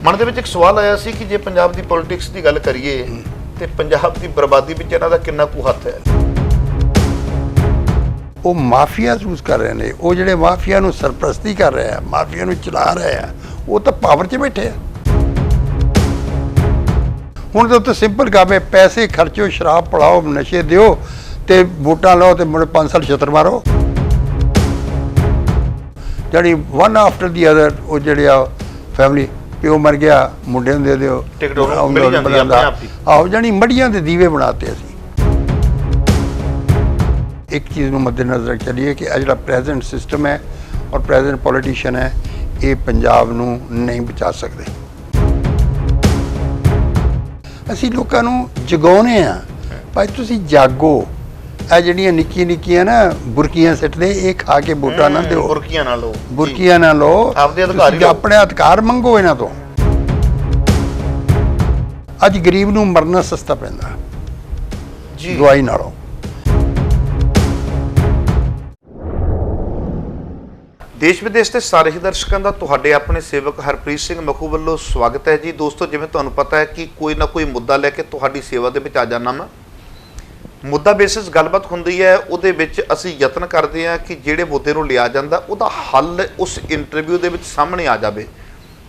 मन ਦੇ ਵਿੱਚ ਇੱਕ ਸਵਾਲ ਆਇਆ ਸੀ ਕਿ ਜੇ ਪੰਜਾਬ ਦੀ ਪੋਲਿਟਿਕਸ ਦੀ ਗੱਲ ਕਰੀਏ ਤੇ ਪੰਜਾਬ ਦੀ ਬਰਬਾਦੀ ਵਿੱਚ ਇਹਨਾਂ ਦਾ ਕਿੰਨਾ ਕੁ ਹੱਥ ਹੈ। ਉਹ ਮਾਫੀਆ ਯੂਜ਼ ਕਰ ਰਹੇ ਨੇ, ਉਹ ਜਿਹੜੇ ਮਾਫੀਆ ਨੂੰ ਸਰਪ੍ਰਸਤੀ ਕਰ ਰਹੇ ਆ, ਮਾਫੀਆ ਨੂੰ ਚਲਾ ਰਹੇ ਆ, ਉਹ ਤਾਂ ਪਾਵਰ 'ਚ ਬੈਠੇ ਆ। ਹੁਣ ਤਾਂ ਉੱਤੇ ਸਿੰਪਲ ਕੰਮ ਹੈ, ਪੈਸੇ ਖਰਚੋ, ਸ਼ਰਾਬ ਪੜਾਓ, ਨਸ਼ੇ ਦਿਓ ਤੇ ਵੋਟਾਂ ਲਓ ਤੇ ਮੁੜ 5 ਸਾਲ ਛਿੱਤਰ ਮਾਰੋ। ਜਿਹੜੀ ਵਨ ਆਫਟਰ ਦੀ ਅਦਰ ਉਹ ਜਿਹੜੇ ਆ ਫੈਮਿਲੀ, ਪਿਓ ਮਰ ਗਿਆ ਮੁੰਡੇ ਨੂੰ ਦੇ ਦਿਓ, ਆਹੋ ਜਾਨੀ ਮੜੀਆਂ ਦੇ ਦੀਵੇ ਬਣਾਤੇ ਅਸੀਂ। ਇੱਕ ਚੀਜ਼ ਨੂੰ ਮੱਦੇਨਜ਼ਰ ਚੱਲੀਏ ਕਿ ਜਿਹੜਾ ਪ੍ਰੈਜ਼ੈਂਟ ਸਿਸਟਮ ਹੈ ਔਰ ਪ੍ਰੈਜ਼ੈਂਟ ਪੋਲੀਟੀਸ਼ੀਅਨ ਹੈ, ਇਹ ਪੰਜਾਬ ਨੂੰ ਨਹੀਂ ਬਚਾ ਸਕਦੇ। ਅਸੀਂ ਲੋਕਾਂ ਨੂੰ ਜਗਾਉਣੇ ਆ, ਭਾਈ ਤੁਸੀਂ ਜਾਗੋ। ਇਹ ਜਿਹੜੀਆਂ ਨਿੱਕੀਆਂ ਨਿੱਕੀਆਂ ਨਾ ਬੁਰਕੀਆਂ ਸਿੱਟਦੇ, ਇਹ ਖਾ ਕੇ ਵੋਟਾਂ ਨਾ ਦਿਓ। ਬੁਰਕੀਆਂ ਨਾ ਲਓ, ਬੁਰਕੀਆਂ ਨਾ ਲਓ, ਆਪਦੇ ਅਧਿਕਾਰ ਹੀ ਆਪਣੇ ਅਧਿਕਾਰ ਮੰਗੋ ਇਹਨਾਂ ਤੋਂ। ਅੱਜ ਗਰੀਬ ਨੂੰ ਮਰਨਾ ਸਸਤਾ ਪੈਂਦਾ ਜੀ ਦਵਾਈ ਨਾਲੋਂ। ਦੇਸ਼ ਵਿਦੇਸ਼ ਦੇ ਸਾਰੇ ਹੀ ਦਰਸ਼ਕਾਂ ਦਾ ਤੁਹਾਡੇ ਆਪਣੇ ਸੇਵਕ ਹਰਪ੍ਰੀਤ ਸਿੰਘ ਮਖੂ ਵੱਲੋਂ ਸਵਾਗਤ ਹੈ ਜੀ। ਦੋਸਤੋ, ਜਿਵੇਂ ਤੁਹਾਨੂੰ ਪਤਾ ਹੈ ਕਿ ਕੋਈ ਨਾ ਕੋਈ ਮੁੱਦਾ ਲੈ ਕੇ ਤੁਹਾਡੀ ਸੇਵਾ ਦੇ ਵਿੱਚ ਆ ਜਾਣਾ ਮੈਂ। ਮੁੱਦਾ ਬੇਸਿਸ ਗੱਲਬਾਤ ਹੁੰਦੀ ਹੈ, ਉਹਦੇ ਵਿੱਚ ਅਸੀਂ ਯਤਨ ਕਰਦੇ ਹਾਂ ਕਿ ਜਿਹੜੇ ਮੁੱਦੇ ਨੂੰ ਲਿਆ ਜਾਂਦਾ ਉਹਦਾ ਹੱਲ ਉਸ ਇੰਟਰਵਿਊ ਦੇ ਵਿੱਚ ਸਾਹਮਣੇ ਆ ਜਾਵੇ।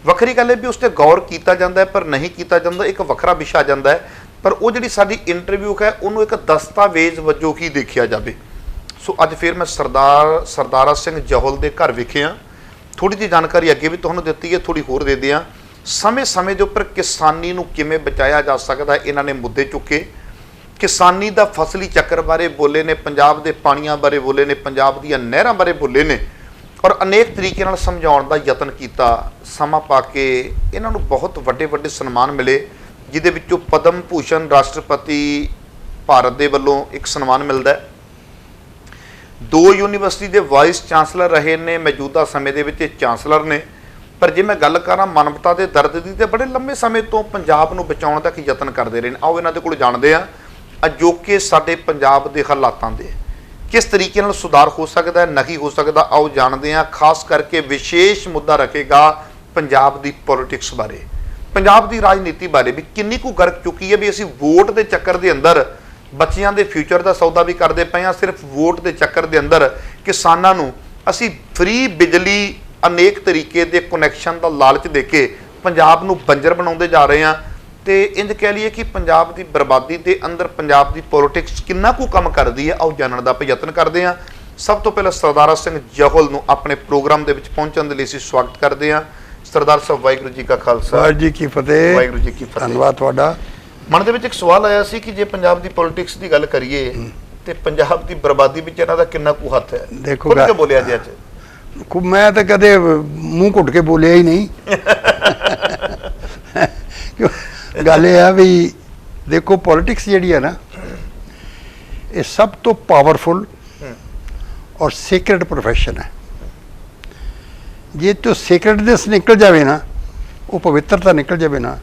ਵੱਖਰੀ ਗੱਲ ਹੈ ਵੀ ਉਸ 'ਤੇ ਗੌਰ ਕੀਤਾ ਜਾਂਦਾ ਹੈ, ਪਰ ਨਹੀਂ ਕੀਤਾ ਜਾਂਦਾ, ਇੱਕ ਵੱਖਰਾ ਵਿਸ਼ਾ ਆ ਜਾਂਦਾ ਹੈ। ਪਰ ਉਹ ਜਿਹੜੀ ਸਾਡੀ ਇੰਟਰਵਿਊ ਹੈ ਉਹਨੂੰ ਇੱਕ ਦਸਤਾਵੇਜ਼ ਵਜੋਂ ਹੀ ਦੇਖਿਆ ਜਾਵੇ। ਸੋ ਅੱਜ ਫਿਰ ਮੈਂ ਸਰਦਾਰਾ ਸਿੰਘ ਜਹਲ ਦੇ ਘਰ ਵਿਖੇ ਹਾਂ। ਥੋੜ੍ਹੀ ਜਿਹੀ ਜਾਣਕਾਰੀ ਅੱਗੇ ਵੀ ਤੁਹਾਨੂੰ ਦਿੱਤੀ ਹੈ, ਥੋੜ੍ਹੀ ਹੋਰ ਦੇ ਦਿਆਂ। ਸਮੇਂ ਦੇ ਉੱਪਰ ਕਿਸਾਨੀ ਨੂੰ ਕਿਵੇਂ ਬਚਾਇਆ ਜਾ ਸਕਦਾ, ਇਹਨਾਂ ਨੇ ਮੁੱਦੇ ਚੁੱਕੇ। ਕਿਸਾਨੀ ਦਾ ਫਸਲੀ ਚੱਕਰ ਬਾਰੇ ਬੋਲੇ ਨੇ, ਪੰਜਾਬ ਦੇ ਪਾਣੀਆਂ ਬਾਰੇ ਬੋਲੇ ਨੇ, ਪੰਜਾਬ ਦੀਆਂ ਨਹਿਰਾਂ ਬਾਰੇ ਬੋਲੇ ਨੇ, ਔਰ ਅਨੇਕ ਤਰੀਕੇ ਨਾਲ ਸਮਝਾਉਣ ਦਾ ਯਤਨ ਕੀਤਾ। ਸਮਾਂ ਪਾ ਕੇ ਇਹਨਾਂ ਨੂੰ ਬਹੁਤ ਵੱਡੇ ਵੱਡੇ ਸਨਮਾਨ ਮਿਲੇ, ਜਿਹਦੇ ਵਿੱਚੋਂ ਪਦਮ ਭੂਸ਼ਣ ਰਾਸ਼ਟਰਪਤੀ ਭਾਰਤ ਦੇ ਵੱਲੋਂ ਇੱਕ ਸਨਮਾਨ ਮਿਲਦਾ ਹੈ। 2 ਯੂਨੀਵਰਸਿਟੀ ਦੇ ਵਾਈਸ ਚਾਂਸਲਰ ਰਹੇ ਨੇ, ਮੌਜੂਦਾ ਸਮੇਂ ਦੇ ਵਿੱਚ ਚਾਂਸਲਰ ਨੇ। ਪਰ ਜੇ ਮੈਂ ਗੱਲ ਕਰਾਂ ਮਾਨਵਤਾ ਦੇ ਦਰਦ ਦੀ, ਤੇ ਬੜੇ ਲੰਮੇ ਸਮੇਂ ਤੋਂ ਪੰਜਾਬ ਨੂੰ ਬਚਾਉਣ ਦਾ ਕੀ ਯਤਨ ਕਰਦੇ ਰਹੇ ਨੇ। ਆਓ ਇਹਨਾਂ ਦੇ ਕੋਲ ਜਾਣਦੇ ਹਾਂ ਅਜੋਕੇ ਸਾਡੇ ਪੰਜਾਬ ਦੇ ਹਾਲਾਤਾਂ ਦੇ ਕਿਸ ਤਰੀਕੇ ਨਾਲ ਸੁਧਾਰ ਹੋ ਸਕਦਾ, ਨਹੀਂ ਹੋ ਸਕਦਾ। ਆਓ ਜਾਣਦੇ ਹਾਂ। ਖਾਸ ਕਰਕੇ ਵਿਸ਼ੇਸ਼ ਮੁੱਦਾ ਰੱਖੇਗਾ ਪੰਜਾਬ ਦੀ ਪੋਲਿਟਿਕਸ ਬਾਰੇ, ਪੰਜਾਬ ਦੀ ਰਾਜਨੀਤੀ ਬਾਰੇ ਵੀ ਕਿੰਨੀ ਕੁ ਗਰਕ ਚੁੱਕੀ ਹੈ ਵੀ ਅਸੀਂ ਵੋਟ ਦੇ ਚੱਕਰ ਦੇ ਅੰਦਰ ਬੱਚਿਆਂ ਦੇ ਫਿਊਚਰ ਦਾ ਸੌਦਾ ਵੀ ਕਰਦੇ ਪਏ ਹਾਂ। ਸਿਰਫ ਵੋਟ ਦੇ ਚੱਕਰ ਦੇ ਅੰਦਰ ਕਿਸਾਨਾਂ ਨੂੰ ਅਸੀਂ ਫ੍ਰੀ ਬਿਜਲੀ, ਅਨੇਕ ਤਰੀਕੇ ਦੇ ਕੁਨੈਕਸ਼ਨ ਦਾ ਲਾਲਚ ਦੇ ਕੇ ਪੰਜਾਬ ਨੂੰ ਬੰਜਰ ਬਣਾਉਂਦੇ ਜਾ ਰਹੇ ਹਾਂ। ਤੇ ਇੰਜ ਕਹਿ ਲਈਏ ਕਿ ਪੰਜਾਬ ਦੀ ਬਰਬਾਦੀ ਦੇ ਅੰਦਰ ਪੰਜਾਬ ਦੀ ਪੋਲਿਟਿਕਸ ਕਿੰਨਾ ਕੁ ਕੰਮ ਕਰਦੀ ਹੈ, ਆਓ ਜਾਣਨ ਦਾ ਯਤਨ ਕਰਦੇ ਹਾਂ। ਸਭ ਤੋਂ ਪਹਿਲਾਂ ਸਰਦਾਰਾ ਸਿੰਘ ਜਹਲ ਨੂੰ ਆਪਣੇ ਪ੍ਰੋਗਰਾਮ ਦੇ ਵਿੱਚ ਪਹੁੰਚਣ ਦੇ ਲਈ ਅਸੀਂ ਸਵਾਗਤ ਕਰਦੇ ਹਾਂ। ਸਰਦਾਰ ਸਾਹਿਬ, ਵਾਹਿਗੁਰੂ ਜੀ ਕਾ ਖਾਲਸਾ, ਵਾਹਿਗੁਰੂ ਜੀ ਕੀ ਫਤਿਹ। ਵਾਹਿਗੁਰੂ ਜੀ ਕੀ ਫਤਿਹ। ਧੰਨਵਾਦ ਤੁਹਾਡਾ। ਮਨ ਦੇ ਵਿੱਚ ਇੱਕ ਸਵਾਲ ਆਇਆ ਸੀ ਕਿ ਜੇ ਪੰਜਾਬ ਦੀ ਪੋਲਿਟਿਕਸ ਦੀ ਗੱਲ ਕਰੀਏ ਤੇ ਪੰਜਾਬ ਦੀ ਬਰਬਾਦੀ ਵਿੱਚ ਇਹਨਾਂ ਦਾ ਕਿੰਨਾ ਕੁ ਹੱਥ ਹੈ। ਦੇਖੋ ਕਿ ਬੋਲਿਆ ਜੀ ਅੱਜ ਮੈਂ ਤਾਂ ਕਦੇ ਮੂੰਹ ਘੁੱਟ ਕੇ ਬੋਲਿਆ ਹੀ ਨਹੀਂ। ਗੱਲ ਇਹ ਆ ਵੀ ਦੇਖੋ, ਪੋਲਿਟਿਕਸ ਜਿਹੜੀ ਹੈ ਨਾ, ਇਹ ਸਭ ਤੋਂ ਪਾਵਰਫੁਲ ਔਰ ਸੀਕ੍ਰੇਟ ਪ੍ਰੋਫੈਸ਼ਨ ਹੈ। ਜੇ ਤੋਂ ਸੀਕ੍ਰੇਟਨੈਸ ਨਿਕਲ ਜਾਵੇ ਨਾ, ਉਹ ਪਵਿੱਤਰਤਾ ਨਿਕਲ ਜਾਵੇ ਨਾ,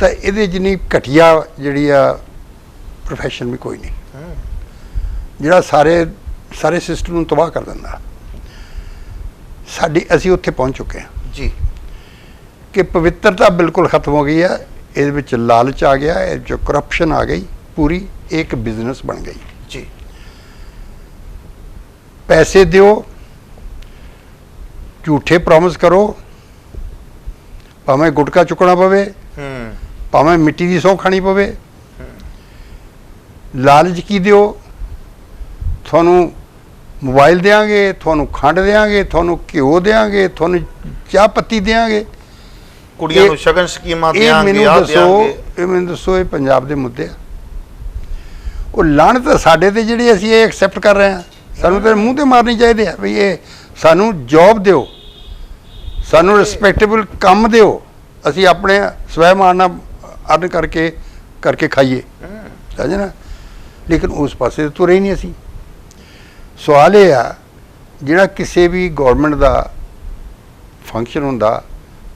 ਤਾਂ ਇਹਦੇ ਜਿੰਨੀ ਘਟੀਆ ਜਿਹੜੀ ਆ ਪ੍ਰੋਫੈਸ਼ਨ ਵੀ ਕੋਈ ਨਹੀਂ, ਜਿਹੜਾ ਸਾਰੇ ਸਿਸਟਮ ਨੂੰ ਤਬਾਹ ਕਰ ਦਿੰਦਾ। ਅਸੀਂ ਉੱਥੇ ਪਹੁੰਚ ਚੁੱਕੇ ਹਾਂ ਜੀ ਕਿ ਪਵਿੱਤਰਤਾ ਬਿਲਕੁਲ ਖਤਮ ਹੋ ਗਈ ਹੈ। ਇਹਦੇ ਵਿੱਚ ਲਾਲਚ ਆ ਗਿਆ, ਇਹ ਜੋ ਕਰਪਸ਼ਨ ਆ ਗਈ, ਪੂਰੀ ਇੱਕ ਬਿਜ਼ਨਸ ਬਣ ਗਈ ਜੀ। ਪੈਸੇ ਦਿਓ, ਝੂਠੇ ਪ੍ਰੋਮਿਸ ਕਰੋ, ਭਾਵੇਂ ਗੁਟਕਾ ਚੁੱਕਣਾ ਪਵੇ, ਭਾਵੇਂ ਮਿੱਟੀ ਦੀ ਸਹੁੰ ਖਾਣੀ ਪਵੇ। ਲਾਲਚ ਕੀ ਦਿਓ, ਤੁਹਾਨੂੰ ਮੋਬਾਈਲ ਦੇਵਾਂਗੇ, ਤੁਹਾਨੂੰ ਖੰਡ ਦੇਵਾਂਗੇ, ਤੁਹਾਨੂੰ ਘਿਓ ਦੇਵਾਂਗੇ, ਤੁਹਾਨੂੰ ਚਾਹ ਪੱਤੀ ਦੇਵਾਂਗੇ, ਕੁੜੀਆਂ ਨੂੰ ਸ਼ਗਨ ਸਕੀਮਾਂ ਇਹ ਮੈਨੂੰ ਦੱਸੋ, ਇਹ ਪੰਜਾਬ ਦੇ ਮੁੱਦੇ ਆ। ਉਹ ਲਾਹਨਤ ਸਾਡੇ ਤੇ ਜਿਹੜੀ ਅਸੀਂ ਇਹ ਐਕਸੈਪਟ ਕਰ ਰਹੇ ਹਾਂ। ਸਾਨੂੰ ਤਾਂ ਮੂੰਹ ਤੇ ਮਾਰਨੀ ਚਾਹੀਦੀ ਆ ਵੀ ਇਹ ਸਾਨੂੰ ਜੌਬ ਦਿਓ, ਸਾਨੂੰ ਰਿਸਪੈਕਟੇਬਲ ਕੰਮ ਦਿਓ, ਅਸੀਂ ਆਪਣੇ ਸਵੈਮਾਨ ਨਾਲ ਅਰਨ ਕਰਕੇ ਖਾਈਏ, ਸਮਝੇ ਨਾ। ਲੇਕਿਨ ਉਸ ਪਾਸੇ ਤਾਂ ਤੁਰੇ ਹੀ ਨਹੀਂ ਅਸੀਂ। ਸਵਾਲ ਇਹ ਆ, ਜਿਹੜਾ ਕਿਸੇ ਵੀ ਗੌਰਮੈਂਟ ਦਾ ਫੰਕਸ਼ਨ ਹੁੰਦਾ,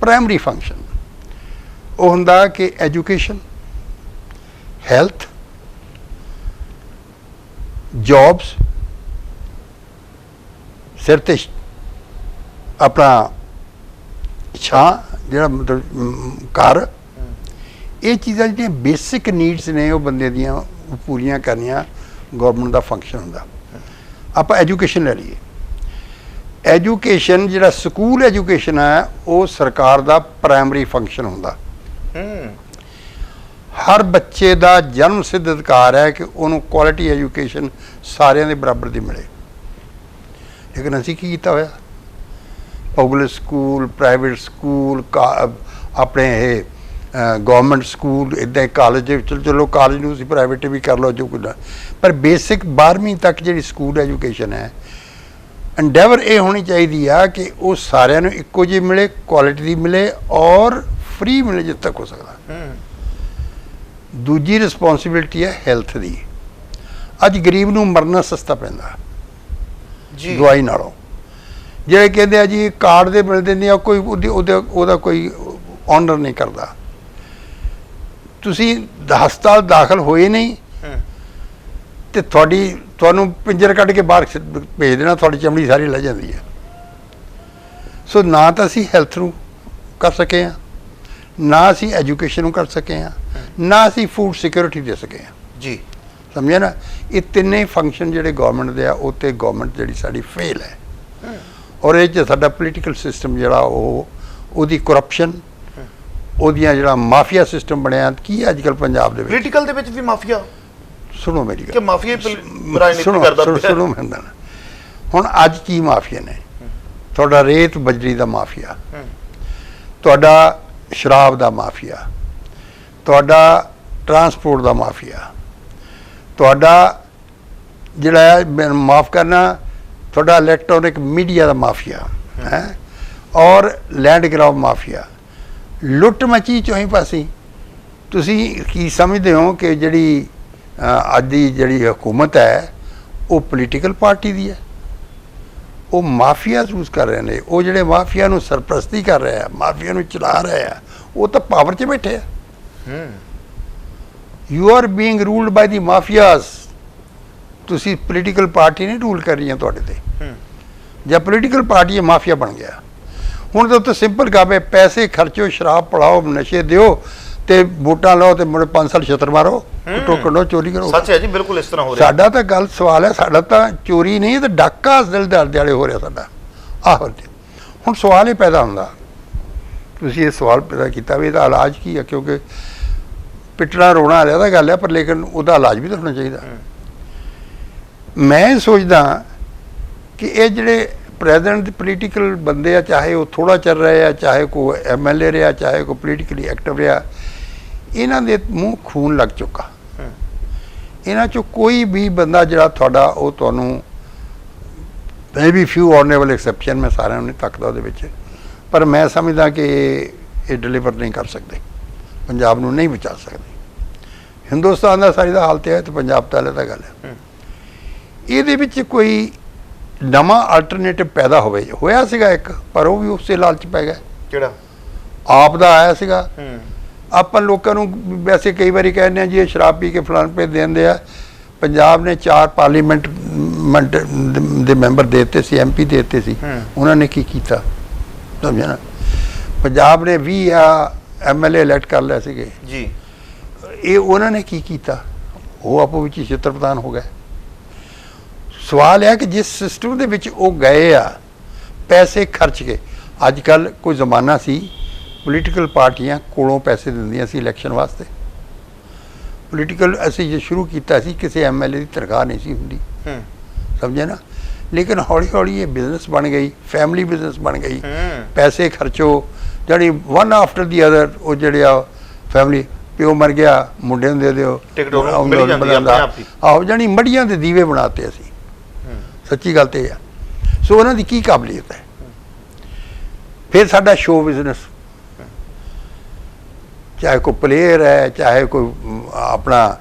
ਪ੍ਰਾਇਮਰੀ ਫੰਕਸ਼ਨ, ਉਹ ਹੁੰਦਾ ਕਿ ਐਜੂਕੇਸ਼ਨ, ਹੈਲਥ, ਜੌਬਸ, ਸਿਰ ਤੇ ਆਪਣਾ ਛਾਂ ਜਿਹੜਾ ਮਤਲਬ ਘਰ, ਇਹ ਚੀਜ਼ਾਂ ਜਿਹੜੀਆਂ ਬੇਸਿਕ ਨੀਡਸ ਨੇ ਉਹ ਬੰਦੇ ਦੀਆਂ ਉਹ ਪੂਰੀਆਂ ਕਰਨੀਆਂ ਗੌਰਮੈਂਟ ਦਾ ਫੰਕਸ਼ਨ ਹੁੰਦਾ। ਆਪਾਂ ਐਜੂਕੇਸ਼ਨ ਲੈ ਲਈਏ, ਐਜੂਕੇਸ਼ਨ ਜਿਹੜਾ ਸਕੂਲ ਐਜੂਕੇਸ਼ਨ ਹੈ ਉਹ ਸਰਕਾਰ ਦਾ ਪ੍ਰਾਇਮਰੀ ਫੰਕਸ਼ਨ ਹੁੰਦਾ। ਹਰ ਬੱਚੇ ਦਾ ਜਨਮ ਸਿੱਧ ਅਧਿਕਾਰ ਹੈ ਕਿ ਉਹਨੂੰ ਕੁਆਲਿਟੀ ਐਜੂਕੇਸ਼ਨ ਸਾਰਿਆਂ ਦੇ ਬਰਾਬਰ ਦੀ ਮਿਲੇ। ਲੇਕਿਨ ਅਸੀਂ ਕੀ ਕੀਤਾ ਹੋਇਆ, ਪਬਲਿਕ ਸਕੂਲ, ਪ੍ਰਾਈਵੇਟ ਸਕੂਲ, ਆਪਣੇ ਇਹ ਗੌਰਮੈਂਟ ਸਕੂਲ, ਇੱਦਾਂ ਕਾਲਜ ਦੇ ਵਿੱਚ, ਚਲੋ ਕਾਲਜ ਨੂੰ ਤੁਸੀਂ ਪ੍ਰਾਈਵੇਟ ਵੀ ਕਰ ਲਓ ਜੋ ਕੁਝ, ਪਰ ਬੇਸਿਕ 12ਵੀਂ ਤੱਕ ਜਿਹੜੀ ਸਕੂਲ ਐਜੂਕੇਸ਼ਨ ਹੈ, ਐਂਡੇਵਰ ਇਹ ਹੋਣੀ ਚਾਹੀਦੀ ਆ ਕਿ ਉਹ ਸਾਰਿਆਂ ਨੂੰ ਇੱਕੋ ਜਿਹੀ ਮਿਲੇ, ਕੁਆਲਿਟੀ ਦੀ ਮਿਲੇ ਔਰ ਫ੍ਰੀ ਮਿਲੇ ਜਿੱਥੇ ਤੱਕ ਹੋ ਸਕਦਾ। ਦੂਜੀ ਰਿਸਪੌਂਸਿਬਿਲਿਟੀ ਹੈ ਹੈਲਥ ਦੀ। ਅੱਜ ਗਰੀਬ ਨੂੰ ਮਰਨਾ ਸਸਤਾ ਪੈਂਦਾ ਜੀ ਦਵਾਈ ਨਾਲੋਂ। ਜਿਹੜੇ ਕਹਿੰਦੇ ਆ ਜੀ ਕਾਰਡ ਦੇ ਮਿਲ ਦਿੰਦੇ ਆ, ਕੋਈ ਉਹਦਾ ਕੋਈ ਆਨਰ ਨਹੀਂ ਕਰਦਾ। ਤੁਸੀਂ ਹਸਪਤਾਲ ਦਾਖਲ ਹੋਏ ਨਹੀਂ ਤੇ ਤੁਹਾਨੂੰ ਪਿੰਜਰ ਕੱਢ ਕੇ ਬਾਹਰ ਭੇਜ ਦੇਣਾ, ਤੁਹਾਡੀ ਚਮੜੀ ਸਾਰੀ ਲੈ ਜਾਂਦੀ ਹੈ। ਸੋ ਨਾ ਤਾਂ ਅਸੀਂ ਹੈਲਥ ਨੂੰ ਕਰ ਸਕੇ ਹਾਂ, ਨਾ ਅਸੀਂ ਐਜੂਕੇਸ਼ਨ ਨੂੰ ਕਰ ਸਕੇ ਹਾਂ, ਨਾ ਅਸੀਂ ਫੂਡ ਸਿਕਿਉਰਿਟੀ ਦੇ ਸਕੇ ਹਾਂ ਜੀ। ਸਮਝਿਆ ਨਾ? ਇਹ ਤਿੰਨੇ ਫੰਕਸ਼ਨ ਜਿਹੜੇ ਗੌਰਮੈਂਟ ਦੇ ਆ, ਉਹ ਤੇ ਗੌਰਮੈਂਟ ਜਿਹੜੀ ਸਾਡੀ ਫੇਲ ਹੈ। ਔਰ ਇਹ 'ਚ ਸਾਡਾ ਪੋਲੀਟੀਕਲ ਸਿਸਟਮ ਜਿਹੜਾ ਉਹਦੀ ਕਰਪਸ਼ਨ, ਉਹਦੀਆਂ ਜਿਹੜਾ ਮਾਫੀਆ ਸਿਸਟਮ ਬਣਿਆ ਕੀ ਅੱਜ ਕੱਲ੍ਹ ਪੰਜਾਬ ਦੇ ਵਿੱਚ। ਪੋਲੀਟੀਕਲ ਦੇ ਵਿੱਚ ਵੀ ਮਾਫੀਆ? ਸੁਣੋ ਮੇਰੀ ਗੱਲ, ਕਿ ਮਾਫੀਆ ਰਾਜਨੀਤੀ ਕਰਦਾ ਪਿਆ। ਸੁਣੋ ਮੈਂ ਹੁਣ ਅੱਜ ਕੀ ਮਾਫੀਆ ਨੇ? ਤੁਹਾਡਾ ਰੇਤ ਬਜਰੀ ਦਾ ਮਾਫੀਆ, ਤੁਹਾਡਾ ਸ਼ਰਾਬ ਦਾ ਮਾਫੀਆ, ਤੁਹਾਡਾ ਟਰਾਂਸਪੋਰਟ ਦਾ ਮਾਫੀਆ, ਤੁਹਾਡਾ ਜਿਹੜਾ ਮਾਫ ਕਰਨਾ, ਤੁਹਾਡਾ ਇਲੈਕਟ੍ਰੋਨਿਕ ਮੀਡੀਆ ਦਾ ਮਾਫੀਆ ਹੈ, ਔਰ ਲੈਂਡ ਗ੍ਰਾਬ ਮਾਫੀਆ। ਲੁੱਟ ਮਚੀ ਚੌਹੀਂ ਪਾਸੇ। ਤੁਸੀਂ ਕੀ ਸਮਝਦੇ ਹੋ ਕਿ ਜਿਹੜੀ ਅੱਜ ਦੀ ਜਿਹੜੀ ਹਕੂਮਤ ਹੈ ਉਹ ਪੋਲੀਟੀਕਲ ਪਾਰਟੀ ਦੀ ਹੈ? ਉਹ ਮਾਫੀਆ ਯੂਜ਼ ਕਰ ਰਹੇ ਨੇ। ਉਹ ਜਿਹੜੇ ਮਾਫੀਆ ਨੂੰ ਸਰਪ੍ਰਸਤੀ ਕਰ ਰਹੇ ਆ, ਮਾਫੀਆ ਨੂੰ ਚਲਾ ਰਹੇ ਆ, ਉਹ ਤਾਂ ਪਾਵਰ 'ਚ ਬੈਠੇ ਆ। ਯੂ ਆਰ ਬੀਇੰਗ ਰੂਲਡ ਬਾਈ ਦੀ ਮਾਫੀਆਸ। ਤੁਸੀਂ ਪੋਲੀਟੀਕਲ ਪਾਰਟੀ ਨਹੀਂ ਰੂਲ ਕਰ ਰਹੀਆਂ ਤੁਹਾਡੇ ਤੇ। ਜਾਂ ਪੋਲੀਟੀਕਲ ਪਾਰਟੀ ਮਾਫੀਆ ਬਣ ਗਿਆ। ਹੁਣ ਤਾਂ ਉੱਥੇ ਸਿੰਪਲ ਕੰਮ ਹੈ, ਪੈਸੇ ਖਰਚੋ, ਸ਼ਰਾਬ ਪੜਾਓ, ਨਸ਼ੇ ਦਿਓ ਤੇ ਵੋਟਾਂ ਲਓ ਤੇ ਮੁੜੇ 5 ਸਾਲ ਛਤਰ ਮਾਰੋ, ਟੋਕਣੋ, ਚੋਰੀ ਕਰੋ। ਸੱਚ ਹੈ ਜੀ, ਬਿਲਕੁਲ ਇਸ ਤਰ੍ਹਾਂ ਹੋ ਰਿਹਾ। ਸਾਡਾ ਤਾਂ ਗੱਲ ਸਵਾਲ ਹੈ, ਸਾਡਾ ਤਾਂ ਚੋਰੀ ਨਹੀਂ, ਤਾਂ ਡਾਕਾ ਦਿਲ ਦਿਹਾੜੇ ਹੋ ਰਿਹਾ ਸਾਡਾ। ਆਹੋ ਹੁਣ ਸਵਾਲ ਇਹ ਪੈਦਾ ਹੁੰਦਾ, ਤੁਸੀਂ ਇਹ ਸਵਾਲ ਪੈਦਾ ਕੀਤਾ ਵੀ ਇਹਦਾ ਇਲਾਜ ਕੀ ਹੈ? ਕਿਉਂਕਿ ਪਿੱਟਣਾ ਰੋਣਾ ਵਾਲਿਆ ਤਾਂ ਗੱਲ ਹੈ, ਪਰ ਲੇਕਿਨ ਉਹਦਾ ਇਲਾਜ ਵੀ ਤਾਂ ਹੋਣਾ ਚਾਹੀਦਾ। ਮੈਂ ਸੋਚਦਾ ਕਿ ਇਹ ਜਿਹੜੇ ਪ੍ਰੈਜ਼ੀਡੈਂਟ ਪੋਲੀਟੀਕਲ ਬੰਦੇ ਆ, ਚਾਹੇ ਉਹ ਥੋੜ੍ਹਾ ਚੱਲ ਰਹੇ ਆ, ਚਾਹੇ ਕੋਈ MLA ਰਿਹਾ, ਚਾਹੇ ਕੋਈ ਪੋਲੀਟੀਕਲੀ ਐਕਟਿਵ ਰਿਹਾ, ਇਹਨਾਂ ਦੇ ਮੂੰਹ ਖੂਨ ਲੱਗ ਚੁੱਕਾ। ਇਹਨਾਂ 'ਚੋਂ ਕੋਈ ਵੀ ਬੰਦਾ ਜਿਹੜਾ ਤੁਹਾਡਾ, ਉਹ ਤੁਹਾਨੂੰ may be few honourable exception, ਮੈਂ ਸਾਰਿਆਂ ਨੂੰ ਨਹੀਂ ਤੱਕਦਾ ਉਹਦੇ ਵਿੱਚ, ਪਰ ਮੈਂ ਸਮਝਦਾ ਕਿ ਇਹ ਡਿਲੀਵਰ ਨਹੀਂ ਕਰ ਸਕਦੇ, ਪੰਜਾਬ ਨੂੰ ਨਹੀਂ ਬਚਾ ਸਕਦੇ। ਹਿੰਦੁਸਤਾਨ ਦਾ ਸਾਰੀ ਦਾ ਹਾਲਤ ਹੈ ਤੇ ਪੰਜਾਬ ਤਾਂ ਹਲੇ ਤਾਂ ਗੱਲ ਹੈ। ਇਹਦੇ ਵਿੱਚ ਕੋਈ ਨਵਾਂ ਆਲਟਰਨੇਟਿਵ ਪੈਦਾ ਹੋਇਆ ਸੀਗਾ ਇੱਕ, ਪਰ ਉਹ ਵੀ ਉਸੇ ਲਾਲਚ ਪੈ ਗਿਆ। ਕਿਹੜਾ? ਆਪ ਦਾ ਆਇਆ ਸੀਗਾ। ਆਪਾਂ ਲੋਕਾਂ ਨੂੰ ਵੈਸੇ ਕਈ ਵਾਰੀ ਕਹਿੰਦੇ ਆ ਜੀ ਇਹ ਸ਼ਰਾਬ ਪੀ ਕੇ ਫਲਾਣ ਪੇ ਦਿੰਦੇ ਆ। ਪੰਜਾਬ ਨੇ 4 ਪਾਰਲੀਮੈਂਟ ਦੇ ਮੈਂਬਰ ਦੇ ਦਿੱਤੇ ਸੀ, MP ਦੇ ਦਿੱਤੇ ਸੀ। ਉਹਨਾਂ ਨੇ ਕੀ ਕੀਤਾ? ਸਮਝਿਆ ਨਾ? ਪੰਜਾਬ ਨੇ 20 MLA ਇਲੈਕਟ ਕਰ ਲਿਆ ਸੀਗੇ ਜੀ। ਇਹ ਉਹਨਾਂ ਨੇ ਕੀ ਕੀਤਾ? ਉਹ ਆਪੋ ਵਿੱਚ ਹੀ ਛਿੱਤਰ ਪ੍ਰਧਾਨ ਹੋ ਗਏ। ਸਵਾਲ ਹੈ ਕਿ ਜਿਸ ਸਿਸਟਮ ਦੇ ਵਿੱਚ ਉਹ ਗਏ ਆ, ਪੈਸੇ ਖਰਚ ਕੇ, ਅੱਜ ਕੱਲ੍ਹ ਕੋਈ ਜ਼ਮਾਨਾ ਸੀ ਪੋਲੀਟੀਕਲ ਪਾਰਟੀਆਂ ਕੋਲੋਂ ਪੈਸੇ ਦਿੰਦੀਆਂ ਸੀ ਇਲੈਕਸ਼ਨ ਵਾਸਤੇ। ਪੋਲੀਟੀਕਲ ਅਸੀਂ ਜੇ ਸ਼ੁਰੂ ਕੀਤਾ ਸੀ, ਕਿਸੇ MLA ਦੀ ਤਨਖਾਹ ਨਹੀਂ ਸੀ ਹੁੰਦੀ। ਸਮਝਿਆ ਨਾ? ਲੇਕਿਨ ਹੌਲੀ ਹੌਲੀ ਇਹ ਬਿਜ਼ਨਸ ਬਣ ਗਈ, ਫੈਮਿਲੀ ਬਿਜ਼ਨਸ ਬਣ ਗਈ। ਪੈਸੇ ਖਰਚੋ, ਜਿਹੜੀ ਵਨ ਆਫਟਰ ਦੀ ਅਦਰ, ਉਹ ਜਿਹੜੇ ਆ ਫੈਮਿਲੀ, ਪਿਓ ਮਰ ਗਿਆ ਮੁੰਡੇ ਨੂੰ ਦੇ ਦਿਓ, ਆਹੋ ਜਾਣੀ ਮੜੀਆਂ ਦੇ ਦੀਵੇ ਬਣਾਤੇ ਅਸੀਂ। ਸੱਚੀ ਗੱਲ ਤੇ ਇਹ ਆ। ਸੋ ਉਹਨਾਂ ਦੀ ਕੀ ਕਾਬਲੀਅਤ ਹੈ? ਫਿਰ ਸਾਡਾ ਸ਼ੋਅ ਬਿਜ਼ਨਸ, ਚਾਹੇ ਕੋਈ ਪਲੇਅਰ ਹੈ, ਚਾਹੇ ਕੋਈ ਆਪਣਾ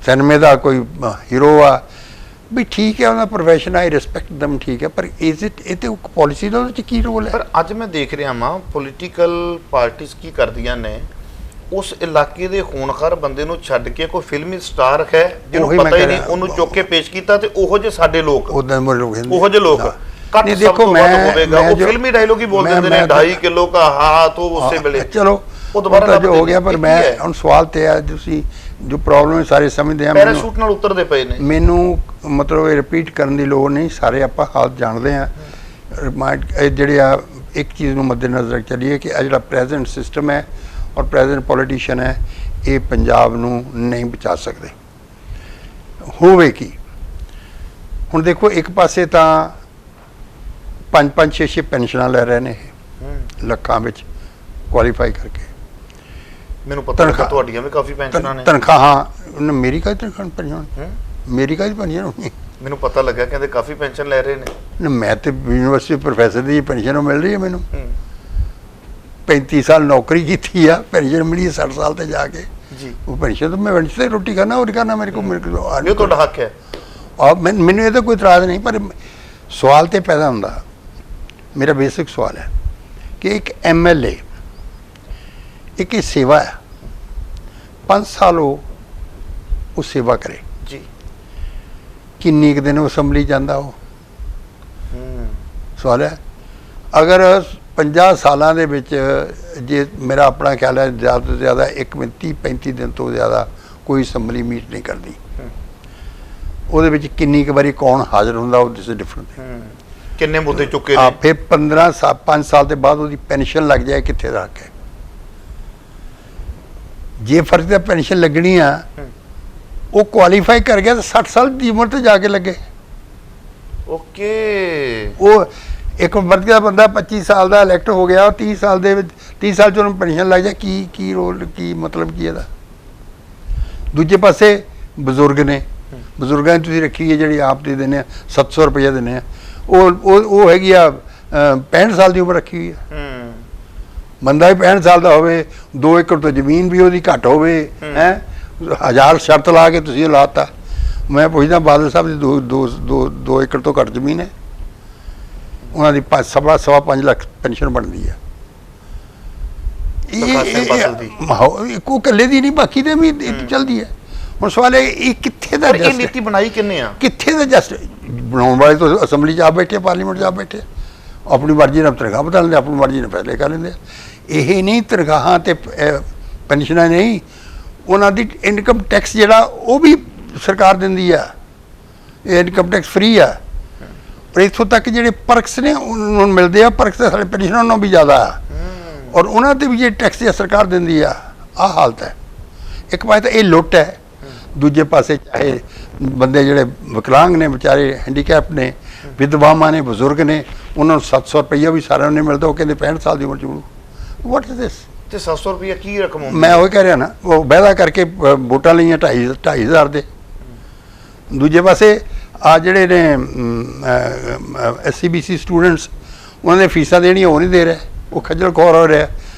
ਸਿਨੇਮੇ ਦਾ ਕੋਈ ਹੀਰੋ ਆ, ਵੀ ਠੀਕ ਹੈ, ਉਹਦਾ ਪ੍ਰੋਫੈਸ਼ਨ, ਆਈ ਰਿਸਪੈਕਟ ਦਮ, ਠੀਕ ਹੈ, ਪਰ ਇਜ਼ ਇਟ, ਇਹ ਤੇ ਪਾਲਿਸੀ ਦਾ ਉਹਦੇ 'ਚ ਕੀ ਰੋਲ ਹੈ? ਪਰ ਅੱਜ ਮੈਂ ਦੇਖ ਰਿਹਾ ਵਾਂ ਪੋਲੀਟੀਕਲ ਪਾਰਟੀਆਂ ਕੀ ਕਰਦੀਆਂ ਨੇ, ਉਸ ਇਲਾਕੇ ਦੇ ਖੂਨਖਾਰ ਬੰਦੇ ਨੂੰ ਛੱਡ ਕੇ ਕੋਈ ਫਿਲਮੀ ਸਟਾਰ ਹੈ ਜਿਹਨੂੰ ਪਤਾ ਹੀ ਨਹੀਂ, ਉਹਨੂੰ ਚੁੱਕ ਕੇ ਪੇਸ਼ ਕੀਤਾ, ਤੇ ਉਹੋ ਜਿਹੇ ਸਾਡੇ ਲੋਕ, ਉਹੋ ਜਿਹੇ ਲੋਕ ਕੱਟ नहीं, ਸਭ देखो ਤੋਂ ਵੱਧ मैं ਹੋਵੇਗਾ। मैं ਉਹ जो- ਫਿਲਮੀ ਡਾਇਲੋਗ ਹੀ ਬੋਲ मैं- ਦਿੰਦੇ ਨੇ, मैं- 2.5 ਕਿਲੋ का हाथ तो उससे मिले। चलो ਉਹ ਦੁਬਾਰਾ ਉਹ ਤਾਂ ਜੋ ਲੱਭਦੇ ਹੋ ਗਿਆ, ਨੇ। ਪਰ ਇਹ मैं ਕੀ ਹੈ? ਹੁਣ ਸਵਾਲ ਤੇ ਆ, ਤੁਸੀਂ ਜੋ ਪ੍ਰੋਬਲਮ ਸਾਰੇ ਸਮਝਦੇ ਆ। ਪੈਰਾਸ਼ੂਟ ਨਾਲ ਉਤਰਦੇ ਪਏ ਨੇ। ਮੈਨੂੰ ਮਤਲਬ ਇਹ ਰਿਪੀਟ ਕਰਨ ਦੀ ਲੋੜ ਨਹੀਂ, ਸਾਰੇ ਆਪਾਂ ਹਾਲਤ ਜਾਣਦੇ ਆ। ਜਿਹੜੇ ਆ ਇੱਕ ਚੀਜ਼ ਨੂੰ ਮੱਦੇਨਜ਼ਰ ਰੱਖ ਚੱਲੀਏ ਕਿ ਆ ਜਿਹੜਾ ਪ੍ਰੈਜ਼ੈਂਟ ਸਿਸਟਮ ਹੈ ਔਰ ਪ੍ਰੈਜ਼ੈਂਟ ਪੋਲੀਟੀਸ਼ੀਅਨ ਹੈ, ਇਹ ਪੰਜਾਬ ਨੂੰ ਨਹੀਂ ਬਚਾ ਸਕਦੇ। ਹੋਵੇ ਕੀ, ਹੁਣ ਦੇਖੋ ਇੱਕ ਪਾਸੇ ਤਾਂ 5-5 6-6 ਪੈਨਸ਼ਨਾਂ ਲੈ ਰਹੇ ਨੇ ਇਹ ਲੱਖਾਂ ਵਿੱਚ ਕੁਆਲੀਫਾਈ ਕਰਕੇ। ਮੈਨੂੰ ਪਤਾ ਲੱਗਾ ਤੁਹਾਡੀਆਂ ਵੀ ਕਾਫੀ ਪੈਨਸ਼ਨਾਂ ਨੇ। ਤਨਖਾਹਾਂ ਮੇਰੀ ਕਾਹਦੀ ਤਨਖਾਹ ਪੈਨਸ਼ਨ, ਮੇਰੀ ਕਾਹਦੀ ਪੈਨਸ਼ਨ ਹੋਣੀ? ਮੈਨੂੰ ਪਤਾ ਲੱਗਾ ਕਹਿੰਦੇ ਕਾਫੀ ਪੈਨਸ਼ਨ ਲੈ ਰਹੇ ਨੇ। ਨਾ ਮੈਂ ਤੇ ਯੂਨੀਵਰਸਿਟੀ ਪ੍ਰੋਫੈਸਰ ਦੀ ਪੈਨਸ਼ਨ ਮਿਲ ਰਹੀ ਹੈ ਮੈਨੂੰ। 35 ਸਾਲ ਨੌਕਰੀ ਕੀਤੀ ਆ, ਪੈਨਸ਼ਨ ਮਿਲੀ 60 ਸਾਲ ਤੇ ਜਾ ਕੇ ਜੀ। ਉਹ ਪੈਨਸ਼ਨ ਤੋਂ मैं वंश से रोटी करना और करना मेरे को ਇਹ ਤੁਹਾਡਾ ਹੱਕ ਹੈ। और ਮੈਨੂੰ ਇਹਦਾ ਕੋਈ ਇਤਰਾਜ਼ ਨਹੀਂ, ਪਰ ਸਵਾਲ ਤੇ ਪੈਦਾ ਹੁੰਦਾ। ਮੇਰਾ ਬੇਸਿਕ ਸਵਾਲ ਹੈ ਕਿ ਇੱਕ MLA ਇੱਕ ਇਹ ਸੇਵਾ ਹੈ, 5 ਸਾਲ ਉਹ ਸੇਵਾ ਕਰੇ ਜੀ। ਕਿੰਨੀ ਕੁ ਦਿਨ ਉਹ ਅਸੈਂਬਲੀ ਜਾਂਦਾ ਉਹ ਸਵਾਲ ਹੈ। ਅਗਰ 50 ਸਾਲਾਂ ਦੇ ਵਿੱਚ ਜੇ ਮੇਰਾ ਆਪਣਾ ਖਿਆਲ ਹੈ ਜ਼ਿਆਦਾ ਤੋਂ ਜ਼ਿਆਦਾ 30-35 ਦਿਨ ਤੋਂ ਜ਼ਿਆਦਾ ਕੋਈ ਅਸੈਂਬਲੀ ਮੀਟ ਨਹੀਂ ਕਰਦੀ, ਉਹਦੇ ਵਿੱਚ ਕਿੰਨੀ ਕੁ ਵਾਰੀ ਕੌਣ ਹਾਜ਼ਰ ਹੁੰਦਾ, ਉਹ ਦਿਸ ਡਿਫਰੈਂਟ। ਕਿੰਨੇ ਮੁੱਦੇ ਚੁੱਕੇ ਆ ਨੇ। ਫਿਰ 5 ਸਾਲ ਦੇ ਬਾਅਦ ਉਹਦੀ ਪੈਨਸ਼ਨ ਲੱਗ ਜਾਏ ਕਿੱਥੇ ਰੱਖ ਕੇ। ਜੇ ਫਰਜ਼ ਦਾ ਪੈਨਸ਼ਨ ਲੱਗਣੀ ਆ, ਉਹ ਕੁਆਲੀਫਾਈ ਕਰ ਗਿਆ ਤਾਂ 60 ਸਾਲ ਦੀ ਉਮਰ ਤੇ ਜਾ ਕੇ ਲੱਗੇ। ਓਕੇ। ਉਹ ਇੱਕ ਵਰਗ ਦਾ ਬੰਦਾ 25 ਸਾਲ ਦਾ ਇਲੈਕਟ ਹੋ ਗਿਆ, ਉਹ 30 ਸਾਲ ਦੇ ਵਿੱਚ 30 ਸਾਲ 'ਚ ਉਹਨੂੰ ਪੈਨਸ਼ਨ ਲੱਗ ਜਾ, ਕੀ ਰੋਲ, ਕੀ ਮਤਲਬ ਕੀ ਇਹਦਾ? ਦੂਜੇ ਪਾਸੇ ਬਜ਼ੁਰਗ ਨੇ, ਬਜ਼ੁਰਗਾਂ ਦੀ ਤੁਸੀਂ ਰੱਖੀ ਹੈ ਜਿਹੜੀ ਆਪ ਦੇ ਦਿੰਦੇ ਆ 700 ਰੁਪਏ ਦਿੰਦੇ ਆ, ਉਹ ਹੈਗੀ ਆ 65 ਸਾਲ ਦੀ ਉਮਰ ਰੱਖੀ ਹੋਈ ਹੈ। ਬੰਦਾ ਵੀ 65 ਸਾਲ ਦਾ ਹੋਵੇ, 2 ਏਕੜ ਤੋਂ ਜ਼ਮੀਨ ਵੀ ਉਹਦੀ ਘੱਟ ਹੋਵੇ, ਹੈ 1000 ਸ਼ਰਤ ਲਾ ਕੇ ਤੁਸੀਂ ਲਾਤਾ। ਮੈਂ ਪੁੱਛਦਾ ਬਾਦਲ ਸਾਹਿਬ ਦੀ 2 ਏਕੜ ਤੋਂ ਘੱਟ ਜ਼ਮੀਨ ਹੈ, ਉਹਨਾਂ ਦੀ 5.5 ਲੱਖ ਪੈਨਸ਼ਨ ਬਣਦੀ ਹੈ। ਇੱਕੋ ਇਕੱਲੇ ਦੀ ਨਹੀਂ, ਬਾਕੀ ਦੇ ਵੀ ਚੱਲਦੀ ਹੈ। ਹੁਣ ਸਵਾਲ ਹੈ ਇਹ ਕਿੱਥੇ ਦਾ ਇਹ ਨੀਤੀ ਬਣਾਈ ਕਿੰਨੇ ਆ? ਕਿੱਥੇ ਦਾ ਜਸਟ ਬਣਾਉਣ ਵਾਲੇ ਤਾਂ ਅਸੈਂਬਲੀ 'ਚ ਆ ਬੈਠੇ, ਪਾਰਲੀਮੈਂਟ 'ਚ ਆ ਬੈਠੇ, ਆਪਣੀ ਮਰਜ਼ੀ ਨਾਲ ਤਨਖਾਹ ਬਦਲ ਲੈਂਦੇ, ਆਪਣੀ ਮਰਜ਼ੀ ਨਾਲ ਫੈਸਲੇ ਕਰ ਲੈਂਦੇ। ਇਹ ਨਹੀਂ ਤਨਖਾਹਾਂ ਤੇ ਪੈਨਸ਼ਨਾਂ ਨਹੀਂ, ਉਹਨਾਂ ਦੀ ਇਨਕਮ ਟੈਕਸ ਜਿਹੜਾ ਉਹ ਵੀ ਸਰਕਾਰ ਦਿੰਦੀ ਆ, ਇਹ ਇਨਕਮ ਟੈਕਸ ਫ੍ਰੀ ਆ। ਪਰ ਇੱਥੋਂ ਤੱਕ ਜਿਹੜੇ ਪਰਕਸ ਨੇ ਉਹਨਾਂ ਨੂੰ ਮਿਲਦੇ ਆ, ਪਰਕਸ ਤਾਂ ਸਾਡੇ ਪੈਨਸ਼ਨਾਂ ਨਾਲੋਂ ਵੀ ਜ਼ਿਆਦਾ ਆ, ਔਰ ਉਹਨਾਂ 'ਤੇ ਵੀ ਜਿਹੜੇ ਟੈਕਸ ਸਰਕਾਰ ਦਿੰਦੀ ਆ। ਆਹ ਹਾਲਤ ਹੈ। ਇੱਕ ਪਾਸੇ ਤਾਂ ਇਹ ਲੁੱਟ ਹੈ, ਦੂਜੇ ਪਾਸੇ ਚਾਹੇ ਬੰਦੇ ਜਿਹੜੇ ਵਿਕਲਾਂਗ ਨੇ, ਵਿਚਾਰੇ ਹੈਂਡੀਕੈਪ ਨੇ, ਵਿਧਵਾਵਾਂ ਨੇ, ਬਜ਼ੁਰਗ ਨੇ, ਉਹਨਾਂ ਨੂੰ 700 ਰੁਪਈਆ ਵੀ ਸਾਰਿਆਂ ਨੂੰ ਨਹੀਂ ਮਿਲਦਾ। ਉਹ ਕਹਿੰਦੇ 65 ਸਾਲ ਦੀ ਉਮਰ 'ਚ ਮਿਲੂ। What is this? ਤੇ 700 ਰੁਪਈਆ ਕੀ ਰਕਮ ਹੁੰਦੀ? ਮੈਂ ਉਹ ਕਹਿ ਰਿਹਾ ਨਾ, ਉਹ ਵਾਅਦਾ ਕਰਕੇ ਵੋਟਾਂ ਲਈਆਂ 2,500 ਦੇ। ਦੂਜੇ ਪਾਸੇ ਆ ਜਿਹੜੇ ਨੇ SCBC ਸਟੂਡੈਂਟਸ, ਉਹਨਾਂ ਦੇ ਫੀਸਾਂ ਦੇਣੀਆਂ ਉਹ ਨਹੀਂ ਦੇ ਰਹੇ, ਉਹ ਖੱਜਲ ਖੁਆਰ ਹੋ ਰਿਹਾ।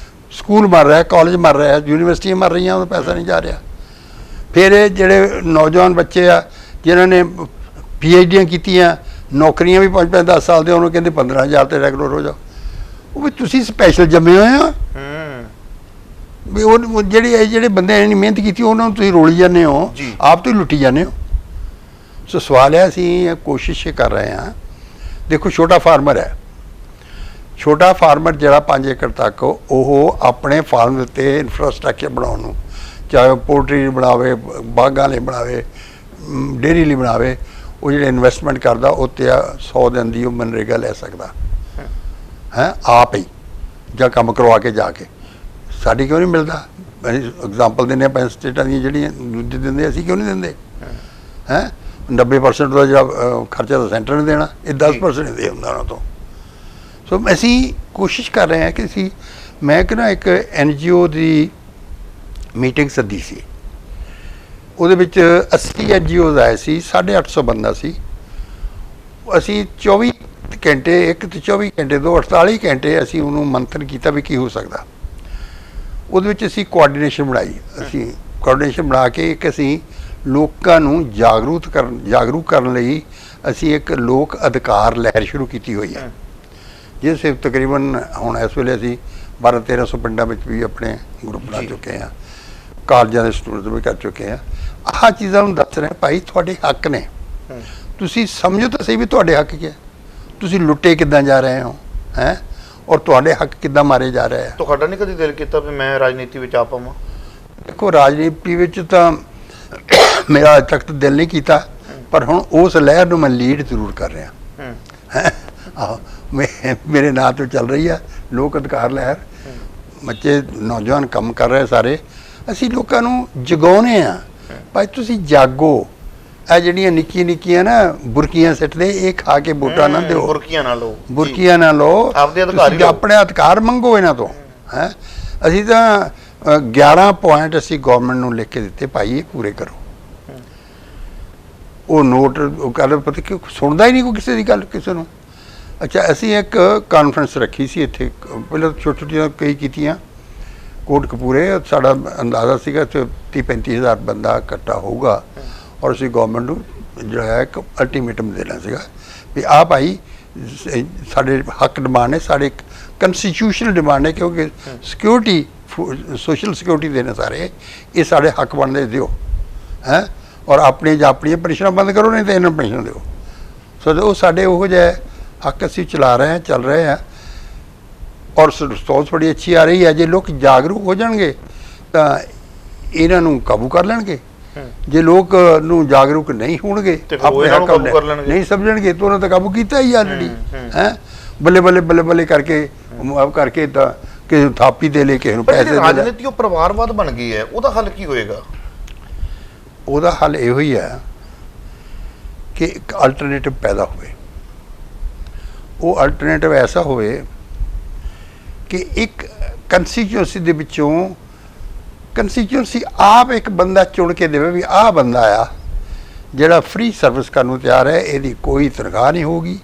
ਸਕੂਲ ਮਰ ਰਿਹਾ, ਕਾਲਜ ਮਰ ਰਿਹਾ, ਯੂਨੀਵਰਸਿਟੀਆਂ ਮਰ ਰਹੀਆਂ, ਉਹਦਾ ਪੈਸਾ ਨਹੀਂ ਜਾ ਰਿਹਾ। ਫਿਰ ਇਹ ਜਿਹੜੇ ਨੌਜਵਾਨ ਬੱਚੇ ਆ ਜਿਨ੍ਹਾਂ ਨੇ PhDਆਂ ਕੀਤੀਆਂ, ਨੌਕਰੀਆਂ ਵੀ 5-10 ਸਾਲ ਦੇ, ਉਹਨੂੰ ਕਹਿੰਦੇ 15,000 ਤੇ ਰੈਗੂਲਰ ਹੋ ਜਾਓ। ਉਹ ਵੀ ਤੁਸੀਂ ਸਪੈਸ਼ਲ ਜੰਮੇ ਹੋਏ ਆ ਵੀ ਉਹ ਜਿਹੜੇ ਬੰਦੇ ਨੇ ਮਿਹਨਤ ਕੀਤੀ ਉਹਨਾਂ ਨੂੰ ਤੁਸੀਂ ਰੋਲੀ ਜਾਂਦੇ ਹੋ, ਆਪ ਤੁਸੀਂ ਲੁੱਟੀ ਜਾਂਦੇ ਹੋ। ਸੋ ਸਵਾਲ ਹੈ, ਅਸੀਂ ਕੋਸ਼ਿਸ਼ ਕਰ ਰਹੇ ਹਾਂ। ਦੇਖੋ ਛੋਟਾ ਫਾਰਮਰ ਹੈ, ਛੋਟਾ ਫਾਰਮਰ ਜਿਹੜਾ 5 ਏਕੜ ਤੱਕ ਉਹ ਆਪਣੇ ਫਾਰਮ ਦੇ ਉੱਤੇ ਇਨਫਰਾਸਟ੍ਰਕਚਰ ਬਣਾਉਣ ਨੂੰ, ਚਾਹੇ ਪੋਲਟਰੀ ਬਣਾਵੇ, ਬਾਗਾਂ ਲਈ ਬਣਾਵੇ, ਡੇਅਰੀ ਲਈ ਬਣਾਵੇ, ਉਹ ਜਿਹੜੇ ਇਨਵੈਸਟਮੈਂਟ ਕਰਦਾ ਉਹ ਤੇ 100 ਦਿਨ ਦੀ ਉਹ ਮਨਰੇਗਾ ਲੈ ਸਕਦਾ ਹੈ ਆਪ ਹੀ, ਜਾਂ ਕੰਮ ਕਰਵਾ ਕੇ ਜਾ ਕੇ। ਸਾਡੀ ਕਿਉਂ ਨਹੀਂ ਮਿਲਦਾ? ਅਸੀਂ ਐਗਜ਼ਾਮਪਲ ਦਿੰਦੇ ਹਾਂ 5 ਸਟੇਟਾਂ ਦੀਆਂ ਜਿਹੜੀਆਂ ਦੂਜੇ ਦਿੰਦੇ, ਅਸੀਂ ਕਿਉਂ ਨਹੀਂ ਦਿੰਦੇ? ਹੈ 90% ਦਾ ਜਿਹੜਾ ਖਰਚਾ ਤਾਂ ਸੈਂਟਰ ਨੇ ਦੇਣਾ, ਇਹ 10% ਦੇ ਹੁੰਦਾ ਉਹਨਾਂ ਤੋਂ। ਸੋ ਅਸੀਂ ਕੋਸ਼ਿਸ਼ ਕਰ ਰਹੇ ਹਾਂ ਕਿ ਅਸੀਂ, ਮੈਂ ਕਹਿੰਦਾ ਇੱਕ NGO ਦੀ ਮੀਟਿੰਗ ਸੱਦੀ ਸੀ, ਉਹਦੇ ਵਿੱਚ 80 NGOs ਆਏ ਸੀ, 850 ਬੰਦਾ ਸੀ। ਅਸੀਂ 24 ਘੰਟੇ, ਇੱਕ ਤੇ 24 ਘੰਟੇ, 48 ਘੰਟੇ ਅਸੀਂ ਉਹਨੂੰ ਮੰਥਨ ਕੀਤਾ ਵੀ ਕੀ ਹੋ ਸਕਦਾ। ਉਹਦੇ ਵਿੱਚ ਅਸੀਂ ਕੋਆਰਡੀਨੇਸ਼ਨ ਬਣਾਈ। ਅਸੀਂ ਕੋਆਰਡੀਨੇਸ਼ਨ ਬਣਾ ਕੇ ਇੱਕ ਅਸੀਂ ਲੋਕਾਂ ਨੂੰ ਜਾਗਰੂਕ ਕਰਨ ਲਈ ਅਸੀਂ ਇੱਕ ਲੋਕ ਅਧਿਕਾਰ ਲਹਿਰ ਸ਼ੁਰੂ ਕੀਤੀ ਹੋਈ ਹੈ, ਜਿਸ ਵਿੱਚ ਤਕਰੀਬਨ ਹੁਣ ਇਸ ਵੇਲੇ ਅਸੀਂ 1200-1300 ਪਿੰਡਾਂ ਵਿੱਚ ਵੀ ਆਪਣੇ ਗਰੁੱਪ ਬਣਾ ਚੁੱਕੇ ਹਾਂ, ਕਾਲਜਾਂ ਦੇ ਸਟੂਡੈਂਟ ਵੀ ਕਰ ਚੁੱਕੇ ਹਾਂ। ਆਹ ਚੀਜ਼ਾਂ ਨੂੰ ਦੱਸ ਰਹੇ ਭਾਈ ਤੁਹਾਡੇ ਹੱਕ ਨੇ, ਤੁਸੀਂ ਸਮਝੋ ਤਾਂ ਸਹੀ ਵੀ ਤੁਹਾਡੇ ਹੱਕ ਕੀ ਹੈ। ਤੁਸੀਂ ਲੁੱਟੇ ਕਿੱਦਾਂ ਜਾ ਰਹੇ ਹੋ ਹੈ ਔਰ ਤੁਹਾਡੇ ਹੱਕ ਕਿੱਦਾਂ ਮਾਰੇ ਜਾ ਰਹੇ ਆ। ਤੁਹਾਡਾ ਨਹੀਂ ਕਦੀ ਦਿਲ ਕੀਤਾ ਵੀ ਮੈਂ ਰਾਜਨੀਤੀ ਵਿੱਚ ਆ ਪਾਵਾਂ? ਦੇਖੋ ਰਾਜਨੀਤੀ ਵਿੱਚ ਤਾਂ ਮੇਰਾ ਅੱਜ ਤੱਕ ਤਾਂ ਦਿਲ ਨਹੀਂ ਕੀਤਾ, ਪਰ ਹੁਣ ਉਸ ਲਹਿਰ ਨੂੰ ਮੈਂ ਲੀਡ ਜ਼ਰੂਰ ਕਰ ਰਿਹਾ ਹੈਂ। ਆਹੋ ਮੇਰੇ ਨਾਂ ਤੋਂ ਚੱਲ ਰਹੀ ਆ ਲੋਕ ਅਧਿਕਾਰ ਲਹਿਰ। ਬੱਚੇ ਨੌਜਵਾਨ ਕੰਮ ਕਰ ਰਹੇ ਸਾਰੇ, ਅਸੀਂ ਲੋਕਾਂ ਨੂੰ ਜਗਾਉਣੇ ਆ ਭਾਈ ਤੁਸੀਂ ਜਾਗੋ। ਇਹ ਜਿਹੜੀਆਂ ਨਿੱਕੀਆਂ ਨਿੱਕੀਆਂ ਨਾ ਬੁਰਕੀਆਂ ਸਿੱਟਦੇ, ਇਹ ਖਾ ਕੇ ਵੋਟਾਂ ਨਾ ਦਿਓ। ਬੁਰਕੀਆਂ ਨਾ ਲਓ, ਬੁਰਕੀਆਂ ਨਾ ਲਓ, ਆਪਦੇ ਅਧਿਕਾਰ ਹੀ ਲਓ। ਆਪਣੇ ਅਧਿਕਾਰ ਮੰਗੋ ਇਹਨਾਂ ਤੋਂ ਹੈ। ਅਸੀਂ ਤਾਂ 11 ਪੁਆਇੰਟ ਅਸੀਂ ਗਵਰਨਮੈਂਟ ਨੂੰ ਲਿਖ ਕੇ ਦਿੱਤੇ, ਭਾਈ ਇਹ ਪੂਰੇ ਕਰੋ। ਉਹ ਨੋਟ ਕਰ ਪਤਾ ਕਿ ਸੁਣਦਾ ਹੀ ਨਹੀਂ ਕੋਈ ਕਿਸੇ ਦੀ ਗੱਲ ਕਿਸੇ ਨੂੰ। ਅੱਛਾ ਅਸੀਂ ਇੱਕ ਕਾਨਫਰੰਸ ਰੱਖੀ ਸੀ ਇੱਥੇ, ਪਹਿਲਾਂ ਛੋਟੀ ਛੋਟੀਆਂ ਕਈ ਕੀਤੀਆਂ ਕੋਟਕਪੂਰੇ। ਸਾਡਾ ਅੰਦਾਜ਼ਾ ਸੀਗਾ 30-35 ਹਜ਼ਾਰ ਬੰਦਾ ਇਕੱਠਾ ਹੋਊਗਾ ਔਰ ਅਸੀਂ ਗਵਰਨਮੈਂਟ ਨੂੰ ਜਿਹੜਾ ਹੈ ਇੱਕ ਅਲਟੀਮੇਟਮ ਦੇਣਾ ਸੀਗਾ ਵੀ ਆਹ ਭਾਈ ਸਾਡੇ ਹੱਕ ਡਿਮਾਂਡ ਨੇ, ਸਾਡੇ ਕੰਸਟੀਟਿਊਸ਼ਨਲ ਡਿਮਾਂਡ ਹੈ, ਕਿਉਂਕਿ ਸਿਕਿਉਰਿਟੀ ਸੋਸ਼ਲ ਸਿਕਿਉਰਿਟੀ ਦੇਣੇ ਸਾਰੇ ਇਹ ਸਾਡੇ ਹੱਕ ਬਣਦੇ ਦਿਓ ਹੈ। ਔਰ ਆਪਣੀਆਂ ਪੈਨਸ਼ਨਾਂ ਬੰਦ ਕਰੋ, ਨਹੀਂ ਤਾਂ ਇਹਨਾਂ ਨੂੰ ਪੈਨਸ਼ਨ ਦਿਓ। ਸੋ ਉਹ ਸਾਡੇ ਉਹੋ ਜਿਹੇ ਹੱਕ ਅਸੀਂ ਚਲਾ ਰਹੇ ਹਾਂ, ਚੱਲ ਰਹੇ ਹਾਂ ਔਰ ਰਿਸਪੌਂਸ ਬੜੀ ਅੱਛੀ ਆ ਰਹੀ ਹੈ। ਜੇ ਲੋਕ ਜਾਗਰੂਕ ਹੋ ਜਾਣਗੇ ਤਾਂ ਇਹਨਾਂ ਨੂੰ ਕਾਬੂ ਕਰ ਲੈਣਗੇ। ਜੇ ਲੋਕ ਨੂੰ ਜਾਗਰੂਕ ਨਹੀਂ ਹੋਣਗੇ, ਆਪਣੇ ਹੱਕ ਨਹੀਂ ਸਮਝਣਗੇ, ਤਾਂ ਉਹਨਾਂ ਦਾ ਕਾਬੂ ਕੀਤਾ ਹੀ ਆਲਰੇਡੀ ਹੈ। ਬੱਲੇ ਬੱਲੇ ਬੱਲੇ ਬੱਲੇ ਕਰਕੇ ਤਾਂ ਕਿਸੇ ਨੂੰ ਥਾਪੀ ਦੇ ਲੈ, ਕਿਸੇ ਨੂੰ ਪੈਸੇ ਦੇ ਲੈ। ਰਾਜਨੀਤੀ ਉਹ ਪਰਿਵਾਰਵਾਦ ਬਣ ਗਈ ਹੈ, ਉਹਦਾ ਹੱਲ ਕੀ ਹੋਏਗਾ? ਉਹਦਾ ਹੱਲ ਇਹੋ ਹੀ ਹੈ ਕਿ ਇੱਕ ਅਲਟਰਨੇਟਿਵ ਪੈਦਾ ਹੋਵੇ। ਉਹ ਅਲਟਰਨੇਟਿਵ ਐਸਾ ਹੋਵੇ ਕਿ ਇੱਕ ਕੰਸਟੀਚੁਐਂਸੀ ਦੇ ਵਿੱਚੋਂ ਕੰਸਟੀਚੁਐਂਸੀ ਆਪ ਇੱਕ ਬੰਦਾ ਚੁਣ ਕੇ ਦੇਵੇ ਵੀ ਆਹ ਬੰਦਾ ਆ ਜਿਹੜਾ ਫ੍ਰੀ ਸਰਵਿਸ ਕਰਨ ਨੂੰ ਤਿਆਰ ਹੈ, ਇਹਦੀ ਕੋਈ ਤਨਖਾਹ ਨਹੀਂ ਹੋਊਗੀ,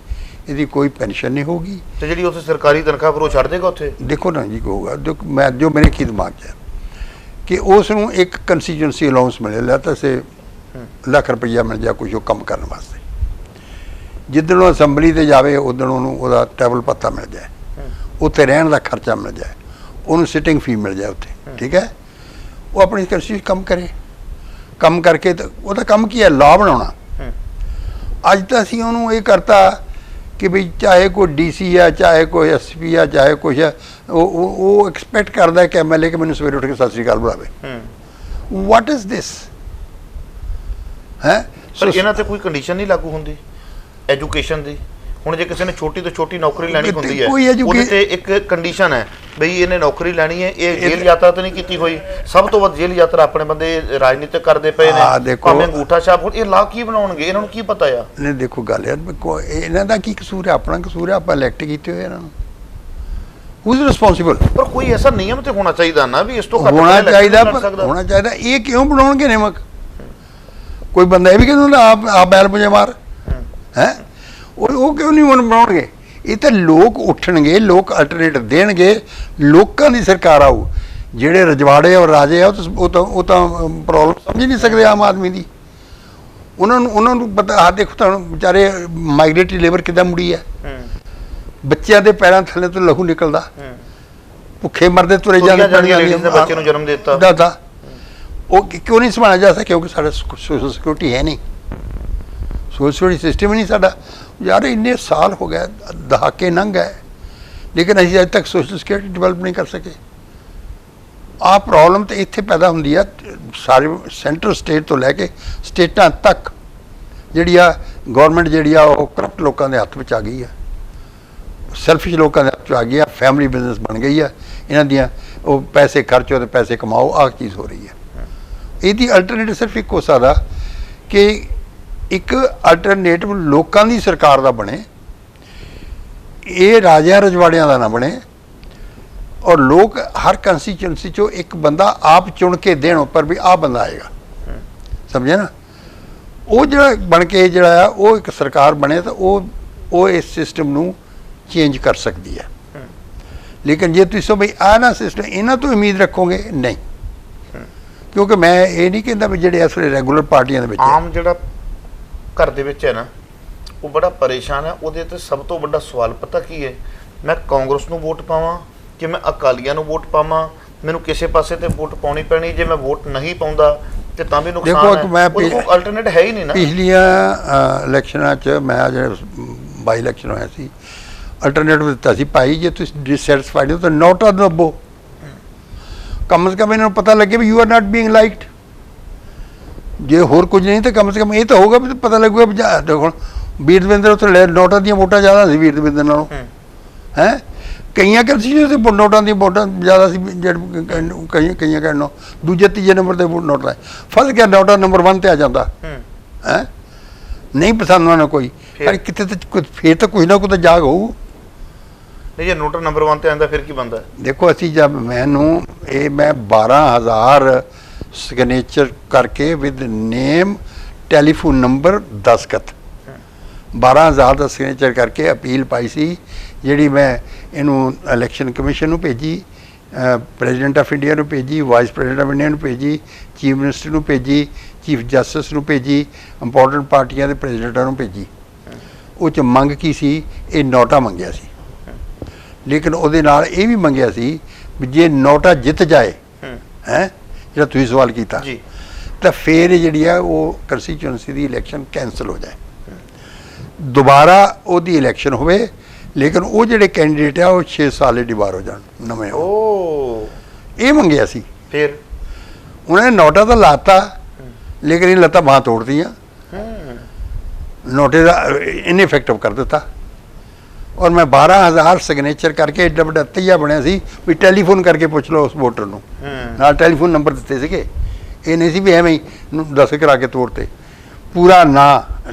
ਇਹਦੀ ਕੋਈ ਪੈਨਸ਼ਨ ਨਹੀਂ ਹੋਊਗੀ। ਤੇ ਜਿਹੜੀ ਉੱਥੇ ਸਰਕਾਰੀ ਤਨਖਾਹ ਫਿਰ ਉਹ ਛੱਡ ਦੇਗਾ ਉੱਥੇ? ਦੇਖੋ ਨਾ ਜੀ ਕਹੂਗਾ ਮੈਂ ਜੋ ਮੇਰੇ ਕੀ ਦਿਮਾਗ 'ਚ ਹੈ ਕਿ ਉਸ ਨੂੰ ਇੱਕ ਕੰਸਟੀਚੁਐਂਸੀ ਅਲਾਊਂਸ ਮਿਲੇ, ਲੈ ਤਾਂ ਸੇ ਲੱਖ ਰੁਪਈਆ ਮਿਲ ਜਾ ਕੁਝ ਉਹ ਕੰਮ ਕਰਨ ਵਾਸਤੇ। ਜਿੱਦਣ ਉਹ ਅਸੈਂਬਲੀ ਤੇ ਜਾਵੇ ਉਦੋਂ ਉਹਨੂੰ ਉਹਦਾ ਟੈਬਲ ਪੱਤਾ ਮਿਲ ਜਾਏ, ਉੱਥੇ ਰਹਿਣ ਦਾ ਖਰਚਾ ਮਿਲ ਜਾਏ, ਉਹਨੂੰ ਸਿਟਿੰਗ ਫੀ ਮਿਲ ਜਾਏ ਉੱਥੇ, ਠੀਕ ਹੈ। ਉਹ ਆਪਣੀ ਕੰਸਟੀਟਿਊਸ਼ਨ ਕੰਮ ਕਰੇ, ਕੰਮ ਕਰਕੇ ਤਾਂ ਉਹਦਾ ਕੰਮ ਕੀ ਹੈ, ਲਾਅ ਬਣਾਉਣਾ। ਅੱਜ ਤਾਂ ਅਸੀਂ ਉਹਨੂੰ ਇਹ ਕਰਤਾ ਕਿ ਵੀ ਚਾਹੇ ਕੋਈ ਡੀਸੀ ਆ, ਚਾਹੇ ਕੋਈ ਐਸਪੀ ਆ, ਚਾਹੇ ਕੁਛ ਆ, ਉਹ ਐਕਸਪੈਕਟ ਕਰਦਾ ਕਿ ਐਮਐਲਏ ਕਿ ਮੈਨੂੰ ਸਵੇਰੇ ਉੱਠ ਕੇ ਸਤਿ ਸ੍ਰੀ ਅਕਾਲ ਬੁਲਾਵੇ। ਵਾਟ ਇਜ਼ ਦਿਸ ਹੈ? ਪਰ ਇਹਨਾਂ ਤੇ ਕੋਈ ਕੰਡੀਸ਼ਨ ਨਹੀਂ ਲਾਗੂ ਹੁੰਦੀ ਐਜੂਕੇਸ਼ਨ ਦੀ। ਹੁਣ ਜੇ ਕਿਸੇ ਨੇ ਛੋਟੀ ਤੋਂ ਛੋਟੀ ਨੌਕਰੀ ਲੈਣੀ ਹੁੰਦੀ ਹੈ, ਉਹਦੇ ਤੇ ਇੱਕ ਕੰਡੀਸ਼ਨ ਹੈ ਬਈ ਇਹਨੇ ਨੌਕਰੀ ਲੈਣੀ ਹੈ, ਇਹ ਜੇਲ੍ਹ ਯਾਤਰਾ ਤਾਂ ਨਹੀਂ ਕੀਤੀ ਹੋਈ। ਸਭ ਤੋਂ ਵੱਧ ਜੇਲ੍ਹ ਯਾਤਰਾ ਆਪਣੇ ਬੰਦੇ ਰਾਜਨੀਤਿਕ ਕਰਦੇ ਪਏ ਨੇ, ਭਾਵੇਂ ਅੰਗੂਠਾ ਛਾਪ। ਹੁਣ ਇਹ ਲਾ ਕੀ ਬਣਾਉਣਗੇ, ਇਹਨਾਂ ਨੂੰ ਕੀ ਪਤਾ ਆ? ਨਹੀਂ ਦੇਖੋ ਗੱਲ ਯਾਰ, ਇਹਨਾਂ ਦਾ ਕੀ ਕਸੂਰ ਹੈ? ਆਪਣਾ ਕਸੂਰ ਹੈ, ਆਪਾਂ ਇਲੈਕਟ ਕੀਤੇ ਹੋਏ ਇਹਨਾਂ ਨੂੰ। Who is responsible? ਪਰ ਕੋਈ ਐਸਾ ਨਿਯਮ ਤੇ ਹੋਣਾ ਚਾਹੀਦਾ ਨਾ ਵੀ ਇਸ ਤੋਂ ਹੋਣਾ ਚਾਹੀਦਾ। ਇਹ ਕਿਉਂ ਬਣਾਉਣਗੇ ਨਿਯਮਕ? ਕੋਈ ਬੰਦਾ ਇਹ ਵੀ ਕਹਿੰਦਾ ਆਪ ਬੈਲ ਪੁਜੇ ਮਾਰ ਹੈ, ਉਹ ਕਿਉਂ ਨਹੀਂ ਹੁਣ ਬਣਾਉਣਗੇ? ਇਹ ਤਾਂ ਲੋਕ ਉੱਠਣਗੇ, ਲੋਕ ਅਲਟਰਨੇਟਿਵ ਦੇਣਗੇ, ਲੋਕਾਂ ਦੀ ਸਰਕਾਰ ਆਊ। ਜਿਹੜੇ ਰਜਵਾੜੇ ਔਰ ਰਾਜੇ ਆ ਉਹ ਤਾਂ ਪ੍ਰੋਬਲਮ ਸਮਝ ਨਹੀਂ ਸਕਦੇ ਆਮ ਆਦਮੀ ਦੀ। ਉਹਨਾਂ ਨੂੰ ਪਤਾ। ਆਹ ਦੇਖੋ ਤੁਹਾਨੂੰ ਵਿਚਾਰੇ ਮਾਈਗ੍ਰੇਟਰੀ ਲੇਬਰ ਕਿੱਦਾਂ ਮੁੜੀ ਹੈ, ਬੱਚਿਆਂ ਦੇ ਪੈਰਾਂ ਥੱਲੇ ਤੋਂ ਲਹੂ ਨਿਕਲਦਾ, ਭੁੱਖੇ ਮਰਦੇ ਤੁਰੇ ਜਾਂਦੇ, ਬੱਚੇ ਨੂੰ ਜਨਮ ਦਿੱਤਾ। ਉਹ ਕਿਉਂ ਨਹੀਂ ਸੰਭਾਲਿਆ ਜਾ ਸਕਿਆ? ਕਿਉਂਕਿ ਸਾਡਾ ਸੋਸ਼ਲ ਸਿਕਿਉਰਿਟੀ ਹੈ ਨਹੀਂ, ਸੋਸ਼ਲ ਸਿਕਿਉਰਿਟੀ ਸਿਸਟਮ ਹੀ ਨਹੀਂ ਸਾਡਾ। ਯਾਰ ਇੰਨੇ ਸਾਲ ਹੋ ਗਏ, ਦਹਾਕੇ ਲੰਘ ਗਏ, ਲੇਕਿਨ ਅਸੀਂ ਅੱਜ ਤੱਕ ਸੋਸ਼ਲ ਸਿਕਿਉਰਿਟੀ ਡਿਵੈਲਪ ਨਹੀਂ ਕਰ ਸਕੇ। ਆਹ ਪ੍ਰੋਬਲਮ ਤਾਂ ਇੱਥੇ ਪੈਦਾ ਹੁੰਦੀ ਆ, ਸਾਰੇ ਸੈਂਟਰ ਸਟੇਟ ਤੋਂ ਲੈ ਕੇ ਸਟੇਟਾਂ ਤੱਕ ਜਿਹੜੀ ਆ ਗੌਰਮੈਂਟ ਜਿਹੜੀ ਆ ਉਹ ਕਰਪਟ ਲੋਕਾਂ ਦੇ ਹੱਥ ਵਿੱਚ ਆ ਗਈ ਆ, ਸੈਲਫਿਸ਼ ਲੋਕਾਂ ਦੇ ਹੱਥ 'ਚ ਆ ਗਈ ਆ, ਫੈਮਿਲੀ ਬਿਜ਼ਨਸ ਬਣ ਗਈ ਆ ਇਹਨਾਂ ਦੀਆਂ। ਉਹ ਪੈਸੇ ਖਰਚੋ ਤੇ ਪੈਸੇ ਕਮਾਓ, ਆਹ ਚੀਜ਼ ਹੋ ਰਹੀ ਹੈ। ਇਹਦੀ ਅਲਟਰਨੇਟਿਵ ਸਿਰਫ ਇੱਕ ਹੋ ਸਕਦਾ ਕਿ ਇੱਕ ਅਲਟਰਨੇਟਿਵ ਲੋਕਾਂ ਦੀ ਸਰਕਾਰ ਦਾ ਬਣੇ, ਇਹ ਰਾਜਿਆਂ ਰਜਵਾੜਿਆਂ ਦਾ ਨਾ ਬਣੇ, ਔਰ ਲੋਕ ਹਰ ਕੰਸਟੀਚੁਐਂਸੀ 'ਚੋਂ ਇੱਕ ਬੰਦਾ ਆਪ ਚੁਣ ਕੇ ਦੇਣ ਉੱਪਰ ਵੀ ਆਹ ਬੰਦਾ ਆਏਗਾ, ਸਮਝੇ ਨਾ। ਉਹ ਜਿਹੜਾ ਬਣ ਕੇ ਜਿਹੜਾ ਆ ਉਹ ਇੱਕ ਸਰਕਾਰ ਬਣੇ ਤਾਂ ਉਹ ਇਸ ਸਿਸਟਮ ਨੂੰ ਚੇਂਜ ਕਰ ਸਕਦੀ ਹੈ। ਲੇਕਿਨ ਜੇ ਤੁਸੀਂ ਬਈ ਆਹ ਨਾ ਸਿਸਟਮ ਇਹਨਾਂ ਤੋਂ ਉਮੀਦ ਰੱਖੋਗੇ, ਨਹੀਂ। ਕਿਉਂਕਿ ਮੈਂ ਇਹ ਨਹੀਂ ਕਹਿੰਦਾ ਵੀ ਜਿਹੜੇ ਇਸ ਵੇਲੇ ਰੈਗੂਲਰ ਪਾਰਟੀਆਂ ਦੇ ਵਿੱਚ ਆਮ ਜਿਹੜਾ ਘਰ ਦੇ ਵਿੱਚ ਹੈ ਨਾ, ਉਹ ਬੜਾ ਪਰੇਸ਼ਾਨ ਹੈ। ਉਹਦੇ ਤੇ ਸਭ ਤੋਂ ਵੱਡਾ ਸਵਾਲ ਪਤਾ ਕੀ ਹੈ? ਮੈਂ ਕਾਂਗਰਸ ਨੂੰ ਵੋਟ ਪਾਵਾਂ ਕਿ ਮੈਂ ਅਕਾਲੀਆਂ ਨੂੰ ਵੋਟ ਪਾਵਾਂ? ਮੈਨੂੰ ਕਿਸੇ ਪਾਸੇ ਤੇ ਵੋਟ ਪਾਉਣੀ ਪੈਣੀ। ਜੇ ਮੈਂ ਵੋਟ ਨਹੀਂ ਪਾਉਂਦਾ ਤੇ ਤਾਂ ਵੀ ਨੁਕਸਾਨ ਹੈ। ਕੋਈ ਅਲਟਰਨੇਟ ਹੈ ਹੀ ਨਹੀਂ ਨਾ। ਪਿਛਲੀਆਂ ਇਲੈਕਸ਼ਨਾਂ 'ਚ ਮੈਂ ਜਿਹੜੇ ਬਾਈ ਇਲੈਕਸ਼ਨ ਹੋਇਆ ਸੀ, ਅਲਟਰਨੇਟਿਵ ਦਿੱਤਾ ਸੀ, ਭਾਈ ਜੇ ਤੁਸੀਂ ਡਿਸਸੈਟਿਸਫਾਈਡ ਹੋ ਤਾਂ ਨੋਟਾ ਦੱਬੋ, ਕਮ ਸੇ ਕਮ ਇਹਨਾਂ ਨੂੰ ਪਤਾ ਲੱਗੇ ਵੀ you are not being liked. ਜੇ ਹੋਰ ਕੁਝ ਨਹੀਂ ਤਾਂ ਕਮ ਸੇ ਕਮ ਇਹ ਤਾਂ ਹੋਊਗਾ ਵੀ ਪਤਾ ਲੱਗੂਗਾ ਵੀ ਦੇਖੋ ਵੀਰ ਦਵਿੰਦਰ ਉੱਥੇ ਨੋਟਾਂ ਦੀਆਂ ਵੋਟਾਂ ਜ਼ਿਆਦਾ ਸੀ ਵੀਰ ਦਵਿੰਦਰ ਨਾਲੋਂ, ਹੈ ਕਈਆਂ ਕੰਸਟੀਚੁਐਂਸੀ ਤੇ ਨੋਟਾਂ ਦੀਆਂ ਵੋਟਾਂ ਜ਼ਿਆਦਾ ਸੀ, ਕਈਆਂ ਕਹਿਣ ਨੂੰ ਦੂਜੇ ਤੀਜੇ ਨੰਬਰ ਤੇ ਨੋਟ ਲਾਏ, ਫਸ ਗਿਆ ਨੋਟਾ ਨੰਬਰ 1 ਤੇ ਆ ਜਾਂਦਾ ਹੈ, ਨਹੀਂ ਪਸੰਦ ਉਹਨਾਂ ਨੂੰ ਕੋਈ, ਪਰ ਕਿਤੇ ਤਾਂ ਫੇਰ ਤਾਂ ਕੁਝ ਨਾ ਕੁਝ ਤਾਂ ਜਾਗ ਹੋਊ। ਨਹੀਂ ਜੇ ਨੋਟਾ ਨੰਬਰ 1 ਤੇ ਆਉਂਦਾ ਫਿਰ ਕੀ ਬਣਦਾ? ਦੇਖੋ ਅਸੀਂ ਜਦ ਮੈਨੂੰ ਮੈਂ 12,000 ਸਿਗਨੇਚਰ ਕਰਕੇ ਵਿਦ ਨੇਮ ਟੈਲੀਫੋਨ ਨੰਬਰ ਦਸਤਖਤ 12,000 ਦਾ ਸਿਗਨੇਚਰ ਕਰਕੇ ਅਪੀਲ ਪਾਈ ਸੀ, ਜਿਹੜੀ ਮੈਂ ਇਹਨੂੰ ਇਲੈਕਸ਼ਨ ਕਮਿਸ਼ਨ ਨੂੰ ਭੇਜੀ, ਪ੍ਰੈਜ਼ੀਡੈਂਟ ਆਫ ਇੰਡੀਆ ਨੂੰ ਭੇਜੀ, ਵਾਈਸ ਪ੍ਰੈਜ਼ੀਡੈਂਟ ਆਫ ਇੰਡੀਆ ਨੂੰ ਭੇਜੀ, ਚੀਫ ਮਿਨਿਸਟਰ ਨੂੰ ਭੇਜੀ, ਚੀਫ ਜਸਟਿਸ ਨੂੰ ਭੇਜੀ, ਇੰਪੋਰਟੈਂਟ ਪਾਰਟੀਆਂ ਦੇ ਪ੍ਰੈਜ਼ੀਡੈਂਟਾਂ ਨੂੰ ਭੇਜੀ। ਉਹ 'ਚ ਮੰਗ ਕੀ ਸੀ? ਇਹ ਨੋਟਾ ਮੰਗਿਆ ਸੀ, ਲੇਕਿਨ ਉਹਦੇ ਨਾਲ ਇਹ ਵੀ ਮੰਗਿਆ ਸੀ ਵੀ ਜੇ ਨੋਟਾ ਜਿੱਤ ਜਾਏ, ਹੈ ਜਿਹੜਾ ਤੁਸੀਂ ਸਵਾਲ ਕੀਤਾ, ਤਾਂ ਫਿਰ ਜਿਹੜੀ ਆ ਉਹ ਕੰਸਟੀਚੁਐਂਸੀ ਦੀ ਇਲੈਕਸ਼ਨ ਕੈਂਸਲ ਹੋ ਜਾਏ, ਦੁਬਾਰਾ ਉਹਦੀ ਇਲੈਕਸ਼ਨ ਹੋਵੇ, ਲੇਕਿਨ ਉਹ ਜਿਹੜੇ ਕੈਂਡੀਡੇਟ ਆ ਉਹ 6 ਸਾਲ ਦੀ ਬਾਹਰ ਹੋ ਜਾਣ ਨਵੇਂ। ਇਹ ਮੰਗਿਆ ਸੀ, ਫਿਰ ਉਹਨਾਂ ਨੇ ਨੋਟਾ ਤਾਂ ਲਾਤਾ, ਲੇਕਿਨ ਇਹ ਲੱਤਾਂ ਬਾਹਾਂ ਤੋੜਦੀਆਂ, ਨੋਟੇ ਦਾ ਇਨਇਫੈਕਟਿਵ ਕਰ ਦਿੱਤਾ। ਔਰ ਮੈਂ 12,000 ਸਿਗਨੇਚਰ ਕਰਕੇ ਏਡਾ ਵੱਡਾ ਤਈਆ ਬਣਿਆ ਸੀ ਵੀ ਟੈਲੀਫੋਨ ਕਰਕੇ ਪੁੱਛ ਲਓ ਉਸ ਵੋਟਰ ਨੂੰ, ਨਾਲ ਟੈਲੀਫੋਨ ਨੰਬਰ ਦਿੱਤੇ ਸੀਗੇ, ਇਹ ਨਹੀਂ ਸੀ ਵੀ ਐਵੇਂ ਹੀ ਦੱਸ ਕਰਾ ਕੇ ਤੋੜਤੇ, ਪੂਰਾ ਨਾਂ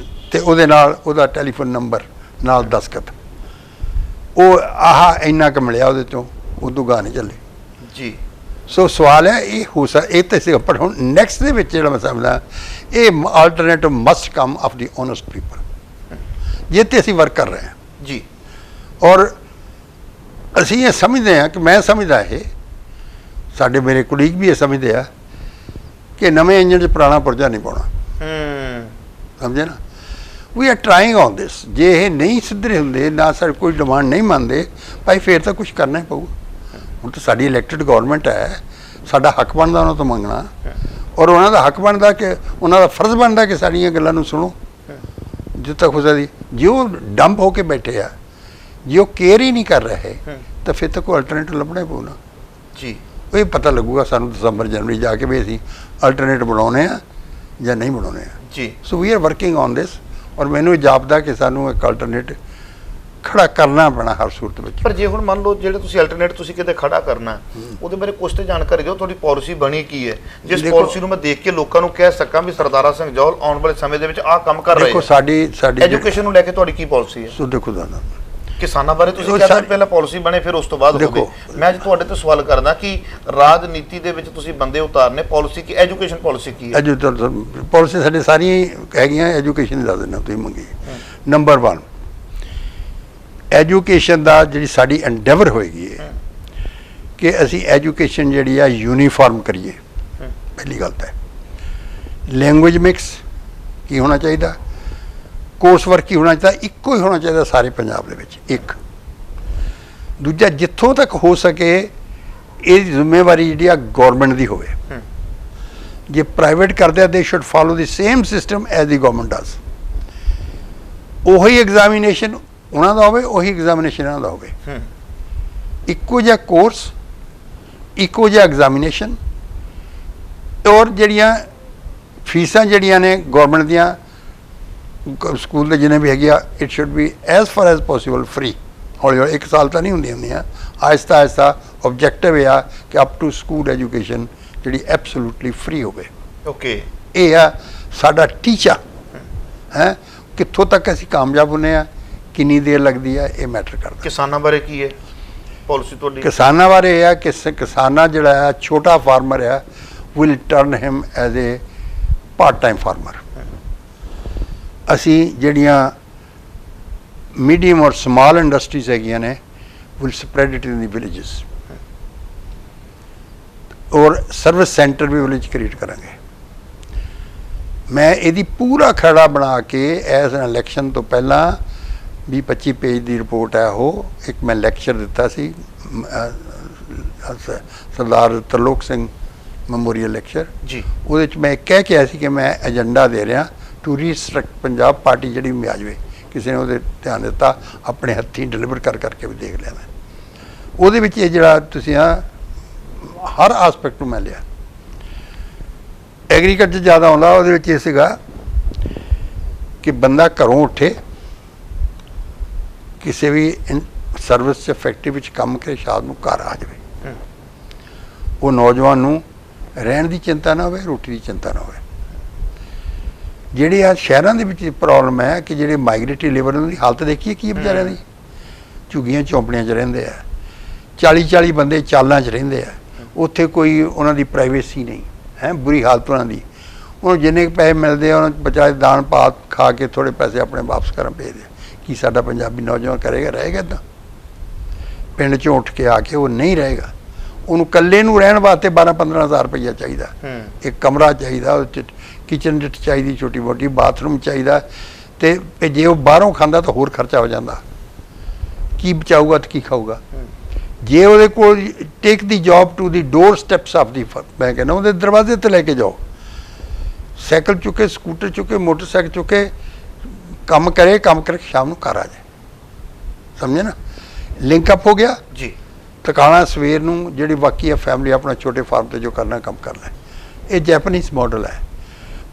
ਤੇ ਉਹਦੇ ਨਾਲ ਉਹਦਾ ਟੈਲੀਫੋਨ ਨੰਬਰ ਨਾਲ ਦਸਤਖਤ। ਉਹ ਇੰਨਾ ਕੁ ਮਿਲਿਆ ਉਹਦੇ ਤੋਂ, ਉਦੋਂ ਗਾ ਨਹੀਂ ਚੱਲੇ ਜੀ। ਸੋ ਸਵਾਲ ਹੈ ਇਹ ਹੋ ਇਹ ਤਾਂ ਸੀ, ਪਰ ਹੁਣ ਨੈਕਸਟ ਦੇ ਵਿੱਚ ਜਿਹੜਾ ਮੈਂ ਸਮਝਦਾ ਇਹ alternative must come of the honest people, ਜੇ ਤੇ ਅਸੀਂ ਵਰਕ ਕਰ ਰਹੇ ਹਾਂ ਜੀ। ਔਰ ਅਸੀਂ ਇਹ ਸਮਝਦੇ ਹਾਂ ਕਿ ਮੈਂ ਸਮਝਦਾ ਇਹ, ਸਾਡੇ ਮੇਰੇ ਕੁਲੀਗ ਵੀ ਇਹ ਸਮਝਦੇ ਆ ਕਿ ਨਵੇਂ ਇੰਜਣ 'ਚ ਪੁਰਾਣਾ ਪੁਰਜਾ ਨਹੀਂ ਪਾਉਣਾ, ਸਮਝੇ ਨਾ। We are trying on this. ਜੇ ਇਹ ਨਹੀਂ ਸਿੱਧਰੇ ਹੁੰਦੇ, ਨਾ ਸਾਡੇ ਕੋਈ ਡਿਮਾਂਡ ਨਹੀਂ ਮੰਨਦੇ, ਭਾਈ ਫਿਰ ਤਾਂ ਕੁਛ ਕਰਨਾ ਹੀ ਪਊ। ਹੁਣ ਤਾਂ ਸਾਡੀ ਇਲੈਕਟਿਡ ਗੌਰਮੈਂਟ ਹੈ, ਸਾਡਾ ਹੱਕ ਬਣਦਾ ਉਹਨਾਂ ਤੋਂ ਮੰਗਣਾ, ਔਰ ਉਹਨਾਂ ਦਾ ਹੱਕ ਬਣਦਾ ਕਿ ਉਹਨਾਂ ਦਾ ਫਰਜ਼ ਬਣਦਾ ਕਿ ਸਾਡੀਆਂ ਗੱਲਾਂ ਨੂੰ ਸੁਣੋ ਜਿੱਥੇ ਤੱਕ ਹੋ ਸਕਦੀ। ਜੇ ਉਹ ਡੰਪ ਹੋ ਕੇ ਬੈਠੇ ਆ, ਜੇ ਉਹ ਕੇਅਰ ਹੀ ਨਹੀਂ ਕਰ ਰਹੇ, ਤਾਂ ਫਿਰ ਤਾਂ ਕੋਈ ਅਲਟਰਨੇਟਿਵ ਲੱਭਣਾ ਹੀ ਪਊ ਨਾ ਜੀ। ਇਹ ਪਤਾ ਲੱਗੂਗਾ ਸਾਨੂੰ ਦਸੰਬਰ ਜਨਵਰੀ ਜਾ ਕੇ ਵੀ ਅਸੀਂ ਅਲਟਰਨੇਟਿਵ ਬਣਾਉਣੇ ਆ ਜਾਂ ਨਹੀਂ ਬਣਾਉਣੇ ਆ ਜੀ। So we are working on this, ਔਰ ਮੈਨੂੰ ਇਹ ਜਾਪਦਾ ਕਿ ਸਾਨੂੰ ਇੱਕ ਅਲਟਰਨੇਟ ਖੜਾ ਕਰਨਾ ਪੈਣਾ ਹਰ ਸੂਰਤ ਵਿੱਚ। ਪਰ ਜੇ ਹੁਣ ਮੰਨ ਲਓ ਜਿਹੜੇ ਤੁਸੀਂ ਅਲਟਰਨੇਟ ਤੁਸੀਂ ਕਿਤੇ ਖੜਾ ਕਰਨਾ, ਉਹਦੇ ਬਾਰੇ ਕੁਝ ਤੇ ਜਾਣਕਾਰੀ ਦਿਓ, ਤੁਹਾਡੀ ਪਾਲਿਸੀ ਬਣੀ ਕੀ ਹੈ, ਜਿਸ ਪਾਲਿਸੀ ਨੂੰ ਮੈਂ ਦੇਖ ਕੇ ਲੋਕਾਂ ਨੂੰ ਕਹਿ ਸਕਾਂ ਵੀ ਸਰਦਾਰਾ ਸਿੰਘ ਜੌਹਲ ਆਉਣ ਵਾਲੇ ਸਮੇਂ ਦੇ ਵਿੱਚ ਆਹ ਕੰਮ ਕਰ ਰਹੇ। ਦੇਖੋ ਸਾਡੀ ਐਜੂਕੇਸ਼ਨ ਨੂੰ ਲੈ ਕੇ ਤੁਹਾਡੀ ਕੀ ਪਾਲਿਸੀ ਹੈ? ਸੋ ਦੇਖੋ ਦਾਦਾ, ਕਿਸਾਨਾਂ ਬਾਰੇ ਤੁਸੀਂ ਕਹਿੰਦੇ ਪਹਿਲਾਂ ਪਾਲਿਸੀ ਬਣੇ ਫਿਰ ਉਸ ਤੋਂ ਬਾਅਦ ਹੋਵੇ। ਮੈਂ ਅੱਜ ਤੁਹਾਡੇ ਤੋਂ ਸਵਾਲ ਕਰਦਾ ਕਿ ਰਾਜਨੀਤੀ ਦੇ ਵਿੱਚ ਤੁਸੀਂ ਬੰਦੇ ਉਤਾਰਨੇ, ਪਾਲਿਸੀ ਕੀ, ਐਜੂਕੇਸ਼ਨ ਪਾਲਿਸੀ ਕੀ ਹੈ? ਪਾਲਿਸੀ ਸਾਡੇ ਸਾਰੀਆਂ ਹੈਗੀਆਂ, ਐਜੂਕੇਸ਼ਨ ਦੱਸ ਦਿੰਦਾ ਤੁਸੀਂ ਮੰਗੀ। ਨੰਬਰ 1 ਐਜੂਕੇਸ਼ਨ ਦਾ ਜਿਹੜੀ ਸਾਡੀ ਐਂਡੇਵਰ ਹੋਏਗੀ ਹੈ ਕਿ ਅਸੀਂ ਐਜੂਕੇਸ਼ਨ ਜਿਹੜੀ ਆ ਯੂਨੀਫਾਰਮ ਕਰੀਏ। ਪਹਿਲੀ ਗੱਲ ਤਾਂ ਲੈਂਗੁਏਜ ਮਿਕਸ ਕੀ ਹੋਣਾ ਚਾਹੀਦਾ, ਕੋਰਸ ਵਰਕ ਕੀ ਹੋਣਾ ਚਾਹੀਦਾ, ਇੱਕੋ ਹੀ ਹੋਣਾ ਚਾਹੀਦਾ ਸਾਰੇ ਪੰਜਾਬ ਦੇ ਵਿੱਚ ਇੱਕ। ਦੂਜਾ, ਜਿੱਥੋਂ ਤੱਕ ਹੋ ਸਕੇ ਇਹ ਜ਼ਿੰਮੇਵਾਰੀ ਜਿਹੜੀ ਆ ਗੌਰਮੈਂਟ ਦੀ ਹੋਵੇ। ਜੇ ਪ੍ਰਾਈਵੇਟ ਕਰਦੇ ਆ, ਦੇ should follow the same system as the government does. ਉਹੀ ਐਗਜ਼ਾਮੀਨੇਸ਼ਨ ਉਹਨਾਂ ਦਾ ਹੋਵੇ, ਉਹੀ ਐਗਜ਼ਾਮੀਨੇਸ਼ਨ ਇਹਨਾਂ ਦਾ ਹੋਵੇ, ਇੱਕੋ ਜਿਹਾ ਕੋਰਸ, ਇੱਕੋ ਜਿਹਾ ਐਗਜ਼ਾਮੀਨੇਸ਼ਨ। ਔਰ ਜਿਹੜੀਆਂ ਫੀਸਾਂ ਜਿਹੜੀਆਂ ਨੇ ਗੌਰਮੈਂਟ ਦੀਆਂ ਸਕੂਲ ਦੇ ਜਿੰਨੇ ਵੀ ਹੈਗੇ ਆ, it should be as for as possible free. ਹੌਲੀ ਹੌਲੀ 1 ਸਾਲ ਤਾਂ ਨਹੀਂ ਹੁੰਦੀਆਂ, ਆਹਿਸਤਾ ਆਹਿਸਤਾ ਓਬਜੈਕਟਿਵ ਇਹ ਆ ਕਿ ਅਪ ਟੂ ਸਕੂਲ ਐਜੂਕੇਸ਼ਨ ਜਿਹੜੀ ਐਬਸੋਲੂਟਲੀ ਫ੍ਰੀ ਹੋਵੇ। ਓਕੇ, ਇਹ ਆ ਸਾਡਾ ਟੀਚਾ ਹੈ। ਕਿੱਥੋਂ ਤੱਕ ਅਸੀਂ ਕਾਮਯਾਬ ਹੁੰਦੇ ਆ, ਕਿੰਨੀ ਦੇਰ ਲੱਗਦੀ ਆ, ਇਹ ਮੈਟਰ ਕਰਦਾ। ਕਿਸਾਨਾਂ ਬਾਰੇ ਕੀ ਹੈ ਪਾਲਿਸੀ ਤੁਹਾਡੀ? ਕਿਸਾਨਾਂ ਬਾਰੇ ਇਹ ਆ ਕਿ ਕਿਸਾਨਾਂ ਜਿਹੜਾ ਆ ਛੋਟਾ ਫਾਰਮਰ ਆ, will turn him as A part time farmer. ਅਸੀਂ ਜਿਹੜੀਆਂ ਮੀਡੀਅਮ ਔਰ ਸਮਾਲ ਇੰਡਸਟਰੀਜ਼ ਹੈਗੀਆਂ ਨੇ, will spread it in the villages, ਔਰ ਸਰਵਿਸ ਸੈਂਟਰ ਵੀ ਵਿਲੇਜ ਕ੍ਰੀਏਟ ਕਰਾਂਗੇ। ਮੈਂ ਇਹਦੀ ਪੂਰਾ ਖੜਾ ਬਣਾ ਕੇ ਐਸ ਇਲੈਕਸ਼ਨ ਤੋਂ ਪਹਿਲਾਂ 20-25 ਪੇਜ ਦੀ ਰਿਪੋਰਟ ਹੈ। ਉਹ ਇੱਕ ਮੈਂ ਲੈਕਚਰ ਦਿੱਤਾ ਸੀ, ਸਰਦਾਰ ਤਰਲੋਕ ਸਿੰਘ ਮੈਮੋਰੀਅਲ ਲੈਕਚਰ ਜੀ। ਉਹਦੇ 'ਚ ਮੈਂ ਕਹਿ ਕੇ ਆਇਆ ਸੀ ਕਿ ਮੈਂ ਏਜੰਡਾ ਦੇ ਰਿਹਾ ਟੂ ਰੀਸਟਰਕਟ ਪੰਜਾਬ, ਪਾਰਟੀ ਜਿਹੜੀ ਵੀ ਆ ਜਾਵੇ ਕਿਸੇ ਨੇ ਉਹਦੇ ਧਿਆਨ ਦਿੱਤਾ, ਆਪਣੇ ਹੱਥੀਂ ਡਿਲੀਵਰ ਕਰਕੇ ਵੀ ਦੇਖ ਲਿਆ ਮੈਂ। ਉਹਦੇ ਵਿੱਚ ਇਹ ਜਿਹੜਾ ਤੁਸੀਂ ਹਰ ਆਸਪੈਕਟ ਨੂੰ ਮੈਂ ਲਿਆ। ਐਗਰੀਕਲਚਰ ਜ਼ਿਆਦਾ ਆਉਂਦਾ, ਉਹਦੇ ਵਿੱਚ ਇਹ ਸੀਗਾ ਕਿ ਬੰਦਾ ਘਰੋਂ ਉੱਠੇ, ਕਿਸੇ ਵੀ ਸਰਵਿਸ 'ਚ ਫੈਕਟਰੀ ਵਿੱਚ ਕੰਮ ਕਰੇ, ਸ਼ਾਮ ਨੂੰ ਘਰ ਆ ਜਾਵੇ। ਉਹ ਨੌਜਵਾਨ ਨੂੰ ਰਹਿਣ ਦੀ ਚਿੰਤਾ ਨਾ ਹੋਵੇ, ਰੋਟੀ ਦੀ ਚਿੰਤਾ ਨਾ ਹੋਵੇ। ਜਿਹੜੀ ਆ ਸ਼ਹਿਰਾਂ ਦੇ ਵਿੱਚ ਪ੍ਰੋਬਲਮ ਹੈ ਕਿ ਜਿਹੜੇ ਮਾਈਗ੍ਰੇਟਰੀ ਲੇਬਰ ਦੀ ਹਾਲਤ ਦੇਖੀਏ ਕੀ ਵਿਚਾਰਿਆਂ ਦੀ, ਝੁੱਗੀਆਂ ਝੌਂਪੜੀਆਂ 'ਚ ਰਹਿੰਦੇ ਆ, 40-40 ਬੰਦੇ ਚਾਲਾਂ 'ਚ ਰਹਿੰਦੇ ਆ, ਉੱਥੇ ਕੋਈ ਉਹਨਾਂ ਦੀ ਪ੍ਰਾਈਵੇਸੀ ਨਹੀਂ ਹੈ, ਬੁਰੀ ਹਾਲਤ ਉਹਨਾਂ ਦੀ। ਉਹਨੂੰ ਜਿੰਨੇ ਕੁ ਪੈਸੇ ਮਿਲਦੇ ਆ ਉਹਨਾਂ ਬਚਾਏ ਦਾਨ ਪਾਤ ਖਾ ਕੇ ਥੋੜ੍ਹੇ ਪੈਸੇ ਆਪਣੇ ਵਾਪਸ ਕਰਨ ਭੇਜਦੇ। ਕੀ ਸਾਡਾ ਪੰਜਾਬੀ ਨੌਜਵਾਨ ਕਰੇਗਾ? ਰਹੇਗਾ ਇੱਦਾਂ? ਪਿੰਡ 'ਚੋਂ ਉੱਠ ਕੇ ਆ ਕੇ ਉਹ ਨਹੀਂ ਰਹੇਗਾ। ਉਹਨੂੰ ਇਕੱਲੇ ਨੂੰ ਰਹਿਣ ਵਾਸਤੇ 12-15 ਹਜ਼ਾਰ ਰੁਪਈਆ ਚਾਹੀਦਾ, ਇੱਕ ਕਮਰਾ ਚਾਹੀਦਾ, ਉਹਦੇ 'ਚ ਕਿਚਨ ਜਿੱਟ ਚਾਹੀਦੀ, ਛੋਟੀ ਮੋਟੀ ਬਾਥਰੂਮ ਚਾਹੀਦਾ, ਤੇ ਜੇ ਉਹ ਬਾਹਰੋਂ ਖਾਂਦਾ ਤਾਂ ਹੋਰ ਖਰਚਾ ਹੋ ਜਾਂਦਾ। ਕੀ ਬਚਾਊਗਾ ਤੇ ਕੀ ਖਾਊਗਾ? ਜੇ ਉਹਦੇ ਕੋਲ ਟੇਕ ਦੀ job to the door steps of ਦੀ, ਮੈਂ ਕਹਿੰਦਾ ਉਹਦੇ ਦਰਵਾਜ਼ੇ ਤੇ ਲੈ ਕੇ ਜਾਓ, ਸਾਈਕਲ ਚੁੱਕੇ, ਸਕੂਟਰ ਚੁੱਕੇ, ਮੋਟਰਸਾਈਕਲ ਚੁੱਕੇ, ਕੰਮ ਕਰੇ ਸ਼ਾਮ ਨੂੰ ਘਰ ਆ ਜਾਏ। ਸਮਝੇ ਨਾ? ਲਿੰਕ ਅਪ ਹੋ ਗਿਆ ਜੀ। ਟਿਕਾਣਾ ਸਵੇਰ ਨੂੰ ਜਿਹੜੀ ਬਾਕੀ ਹੈ ਫੈਮਿਲੀ ਆਪਣਾ ਛੋਟੇ ਫਾਰਮ ਤੇ ਜੋ ਕਰਨਾ ਕੰਮ ਕਰ ਲੈ। ਇਹ ਜੈਪਨੀਜ਼ ਮਾਡਲ ਹੈ।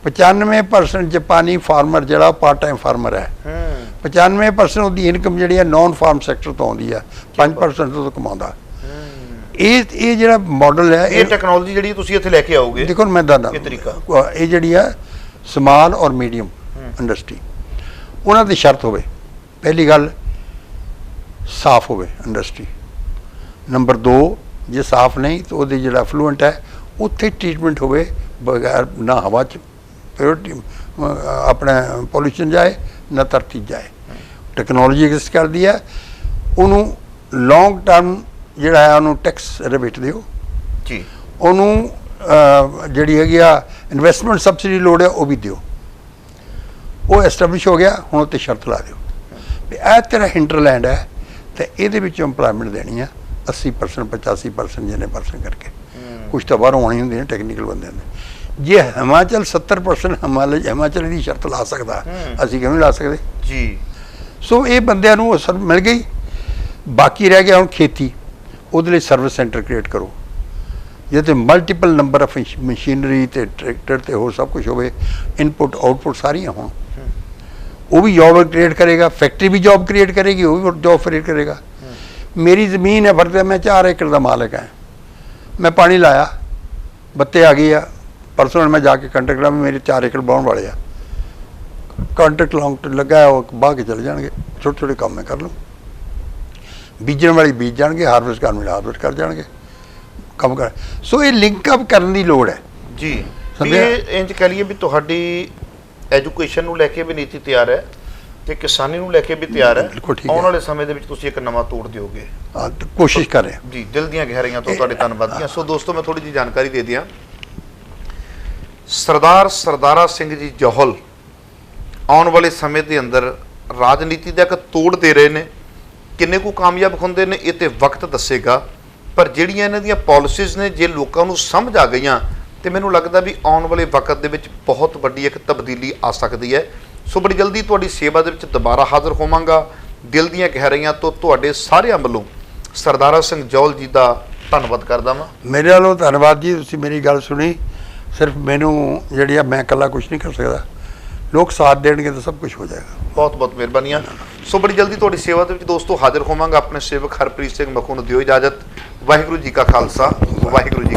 95% ਜਾਪਾਨੀ ਫਾਰਮਰ ਜਿਹੜਾ ਪਾਰਟ ਟਾਈਮ ਫਾਰਮਰ ਹੈ, 95% ਉਹਦੀ ਇਨਕਮ ਜਿਹੜੀ ਹੈ ਨਾਨ ਫਾਰਮ ਸੈਕਟਰ ਤੋਂ ਆਉਂਦੀ ਹੈ, 5% ਤੋਂ ਕਮਾਉਂਦਾ। ਇਹ ਜਿਹੜਾ ਮਾਡਲ ਹੈ, ਇਹ ਟੈਕਨੋਲੋਜੀ ਜਿਹੜੀ ਤੁਸੀਂ ਇੱਥੇ ਲੈ ਕੇ ਆਓਗੇ, ਦੇਖੋ ਮੈਂ ਦੱਸਦਾ ਇਹ ਤਰੀਕਾ, ਇਹ ਜਿਹੜੀ ਹੈ ਸਮਾਲ ਔਰ ਮੀਡੀਅਮ ਇੰਡਸਟਰੀ, ਉਹਨਾਂ ਦੀ ਸ਼ਰਤ ਹੋਵੇ, ਪਹਿਲੀ ਗੱਲ ਸਾਫ਼ ਹੋਵੇ ਇੰਡਸਟਰੀ। ਨੰਬਰ 2, ਜੇ ਸਾਫ਼ ਨਹੀਂ ਤਾਂ ਉਹਦੇ ਜਿਹੜਾ ਐਫਲੂਐਂਟ ਹੈ ਉੱਥੇ ਟ੍ਰੀਟਮੈਂਟ ਹੋਵੇ, ਬਗੈਰ ਨਾ ਹਵਾ 'ਚ ਪਿਓਰਿਟੀ ਆਪਣਾ ਪੋਲਿਊਸ਼ਨ ਜਾਏ, ਨਾ ਧਰਤੀ ਜਾਏ। ਟੈਕਨੋਲੋਜੀ ਐਗਜ਼ਿਸਟ ਕਰਦੀ ਹੈ, ਉਹਨੂੰ ਲੌਂਗ ਟਰਮ ਜਿਹੜਾ ਹੈ ਉਹਨੂੰ ਟੈਕਸ ਰਿਬੇਟ ਦਿਓ ਜੀ, ਉਹਨੂੰ ਜਿਹੜੀ ਹੈਗੀ ਆ ਇਨਵੈਸਟਮੈਂਟ ਸਬਸਿਡੀ ਲੋੜ ਹੈ ਉਹ ਵੀ ਦਿਓ। ਉਹ ਐਸਟੈਬਲਿਸ਼ ਹੋ ਗਿਆ, ਹੁਣ ਉੱਤੇ ਸ਼ਰਤ ਲਾ ਦਿਓ ਵੀ ਇਹ ਤੇਰਾ hinterland ਹੈ ਤੇ ਇਹਦੇ ਵਿੱਚੋਂ ਇੰਪਲਾਇਮੈਂਟ ਦੇਣੀ ਆ 80%, 85%, ਜਿੰਨੇ ਪਰਸੈਂਟ ਕਰਕੇ। ਕੁਛ ਤਾਂ ਬਾਹਰੋਂ ਆਉਣੀ ਹੁੰਦੀ ਨੇ ਟੈਕਨੀਕਲ ਬੰਦੇ ਨੇ। ਜੇ ਹਿਮਾਚਲ 70% ਹਿਮਾਚਲ ਦੀ ਸ਼ਰਤ ਲਾ ਸਕਦਾ, ਅਸੀਂ ਕਿਉਂ ਨਹੀਂ ਲਾ ਸਕਦੇ ਜੀ? ਸੋ ਇਹ ਬੰਦਿਆਂ ਨੂੰ ਅਸਰ ਮਿਲ ਗਈ। ਬਾਕੀ ਰਹਿ ਗਿਆ ਹੁਣ ਖੇਤੀ, ਉਹਦੇ ਲਈ ਸਰਵਿਸ ਸੈਂਟਰ ਕ੍ਰੀਏਟ ਕਰੋ ਜਿਹਦੇ 'ਤੇ ਮਲਟੀਪਲ ਨੰਬਰ ਆਫ ਮਸ਼ੀਨਰੀ ਅਤੇ ਟਰੈਕਟਰ ਅਤੇ ਹੋਰ ਸਭ ਕੁਛ ਹੋਵੇ, ਇਨਪੁਟ ਆਊਟਪੁੱਟ ਸਾਰੀਆਂ ਹੋਣ। ਉਹ ਵੀ ਜੋਬ ਕ੍ਰੀਏਟ ਕਰੇਗਾ, ਫੈਕਟਰੀ ਵੀ ਜੋਬ ਕ੍ਰੀਏਟ ਕਰੇਗੀ, ਉਹ ਵੀ ਜੋਬ ਕ੍ਰੀਏਟ ਕਰੇਗਾ। ਮੇਰੀ ਜ਼ਮੀਨ ਹੈ ਫਰਜ਼, ਮੈਂ 4 ਏਕੜ ਦਾ ਮਾਲਕ ਹੈ, ਮੈਂ ਪਾਣੀ ਲਾਇਆ, ਬੱਤੇ ਆ ਗਈ ਆ, ਪਰਸੋਂ ਮੈਂ ਜਾ ਕੇ ਕੰਟਰੈਕਟ ਲਾ, ਮੇਰੇ 4 ਏਕੜ ਵਾਹੁਣ ਵਾਲੇ ਆ, ਕੰਟਰੈਕਟ ਲੌਂਗ ਲੱਗਾ, ਉਹ ਬਾਹ ਕੇ ਚਲੇ ਜਾਣਗੇ। ਛੋਟੇ ਛੋਟੇ ਕੰਮ ਮੈਂ ਕਰ ਲੂੰ, ਬੀਜਣ ਵਾਲੀ ਬੀਜ ਜਾਣਗੇ, ਹਾਰਵੈਸਟ ਕਰਨ ਵਾਲੇ ਹਾਰਵੈਸਟ ਕਰ ਜਾਣਗੇ, ਕੰਮ ਕਰ। ਸੋ ਇਹ ਲਿੰਕ ਅਪ ਕਰਨ ਦੀ ਲੋੜ ਹੈ ਜੀ। ਇਹ ਇੰਜ ਕਹ ਲਈਏ ਵੀ ਤੁਹਾਡੀ ਐਜੂਕੇਸ਼ਨ ਨੂੰ ਲੈ ਕੇ ਵੀ ਨੀਤੀ ਤਿਆਰ ਹੈ ਤੇ ਕਿਸਾਨੀ ਨੂੰ ਲੈ ਕੇ ਵੀ ਤਿਆਰ ਹੈ। ਆਉਣ ਵਾਲੇ ਸਮੇਂ ਦੇ ਵਿੱਚ ਤੁਸੀਂ ਇੱਕ ਨਵਾਂ ਤੋੜ ਦਿਓਗੇ, ਕੋਸ਼ਿਸ਼ ਕਰ ਰਹੇ ਜੀ। ਦਿਲ ਦੀਆਂ ਗਹਿਰਾਈਆਂ ਤੋਂ ਤੁਹਾਡੇ ਧੰਨਵਾਦੀਆਂ। ਸੋ ਦੋਸਤੋ, ਮੈਂ ਥੋੜੀ ਜਿਹੀ ਜਾਣਕਾਰੀ ਦੇ ਦਿਆਂ। ਸਰਦਾਰਾ ਸਿੰਘ ਜੀ ਜੌਹਲ ਆਉਣ ਵਾਲੇ ਸਮੇਂ ਦੇ ਅੰਦਰ ਰਾਜਨੀਤੀ ਦਾ ਇੱਕ ਤੋੜ ਦੇ ਰਹੇ ਨੇ। ਕਿੰਨੇ ਕੁ ਕਾਮਯਾਬ ਹੁੰਦੇ ਨੇ ਇਹ ਤੇ ਵਕਤ ਦੱਸੇਗਾ, ਪਰ ਜਿਹੜੀਆਂ ਇਹਨਾਂ ਦੀਆਂ ਪਾਲਿਸੀਜ਼ ਨੇ ਜੇ ਲੋਕਾਂ ਨੂੰ ਸਮਝ ਆ ਗਈਆਂ ਤੇ ਮੈਨੂੰ ਲੱਗਦਾ ਵੀ ਆਉਣ ਵਾਲੇ ਵਕਤ ਦੇ ਵਿੱਚ ਬਹੁਤ ਵੱਡੀ ਇੱਕ ਤਬਦੀਲੀ ਆ ਸਕਦੀ ਹੈ। ਸੋ ਬੜੀ ਜਲਦੀ ਤੁਹਾਡੀ ਸੇਵਾ ਦੇ ਵਿੱਚ ਦੁਬਾਰਾ ਹਾਜ਼ਰ ਹੋਵਾਂਗਾ। ਦਿਲ ਦੀਆਂ ਗਹਿਰਾਈਆਂ ਤੋਂ ਤੁਹਾਡੇ ਸਾਰਿਆਂ ਵੱਲੋਂ ਸਰਦਾਰਾ ਸਿੰਘ ਜੌਹਲ ਜੀ ਦਾ ਧੰਨਵਾਦ ਕਰਦਾ ਵਾਂ। ਮੇਰੇ ਵੱਲੋਂ ਧੰਨਵਾਦ ਜੀ, ਤੁਸੀਂ ਮੇਰੀ ਗੱਲ ਸੁਣੀ। ਸਿਰਫ ਮੈਨੂੰ ਜਿਹੜੀ ਆ ਮੈਂ ਇਕੱਲਾ ਕੁਝ ਨਹੀਂ ਕਰ ਸਕਦਾ, ਲੋਕ ਸਾਥ ਦੇਣਗੇ ਤਾਂ ਸਭ ਕੁਝ ਹੋ ਜਾਏਗਾ। ਬਹੁਤ ਬਹੁਤ ਮਿਹਰਬਾਨੀਆਂ। ਸੋ ਬੜੀ ਜਲਦੀ ਤੁਹਾਡੀ ਸੇਵਾ ਦੇ ਵਿੱਚ ਦੋਸਤੋ ਹਾਜ਼ਰ ਹੋਵਾਂਗਾ। ਆਪਣੇ ਸੇਵਕ ਹਰਪ੍ਰੀਤ ਸਿੰਘ ਮਖੂ ਨੂੰ ਦਿਓ ਇਜਾਜ਼ਤ। ਵਾਹਿਗੁਰੂ ਜੀ ਕਾ ਖਾਲਸਾ, ਵਾਹਿਗੁਰੂ ਜੀ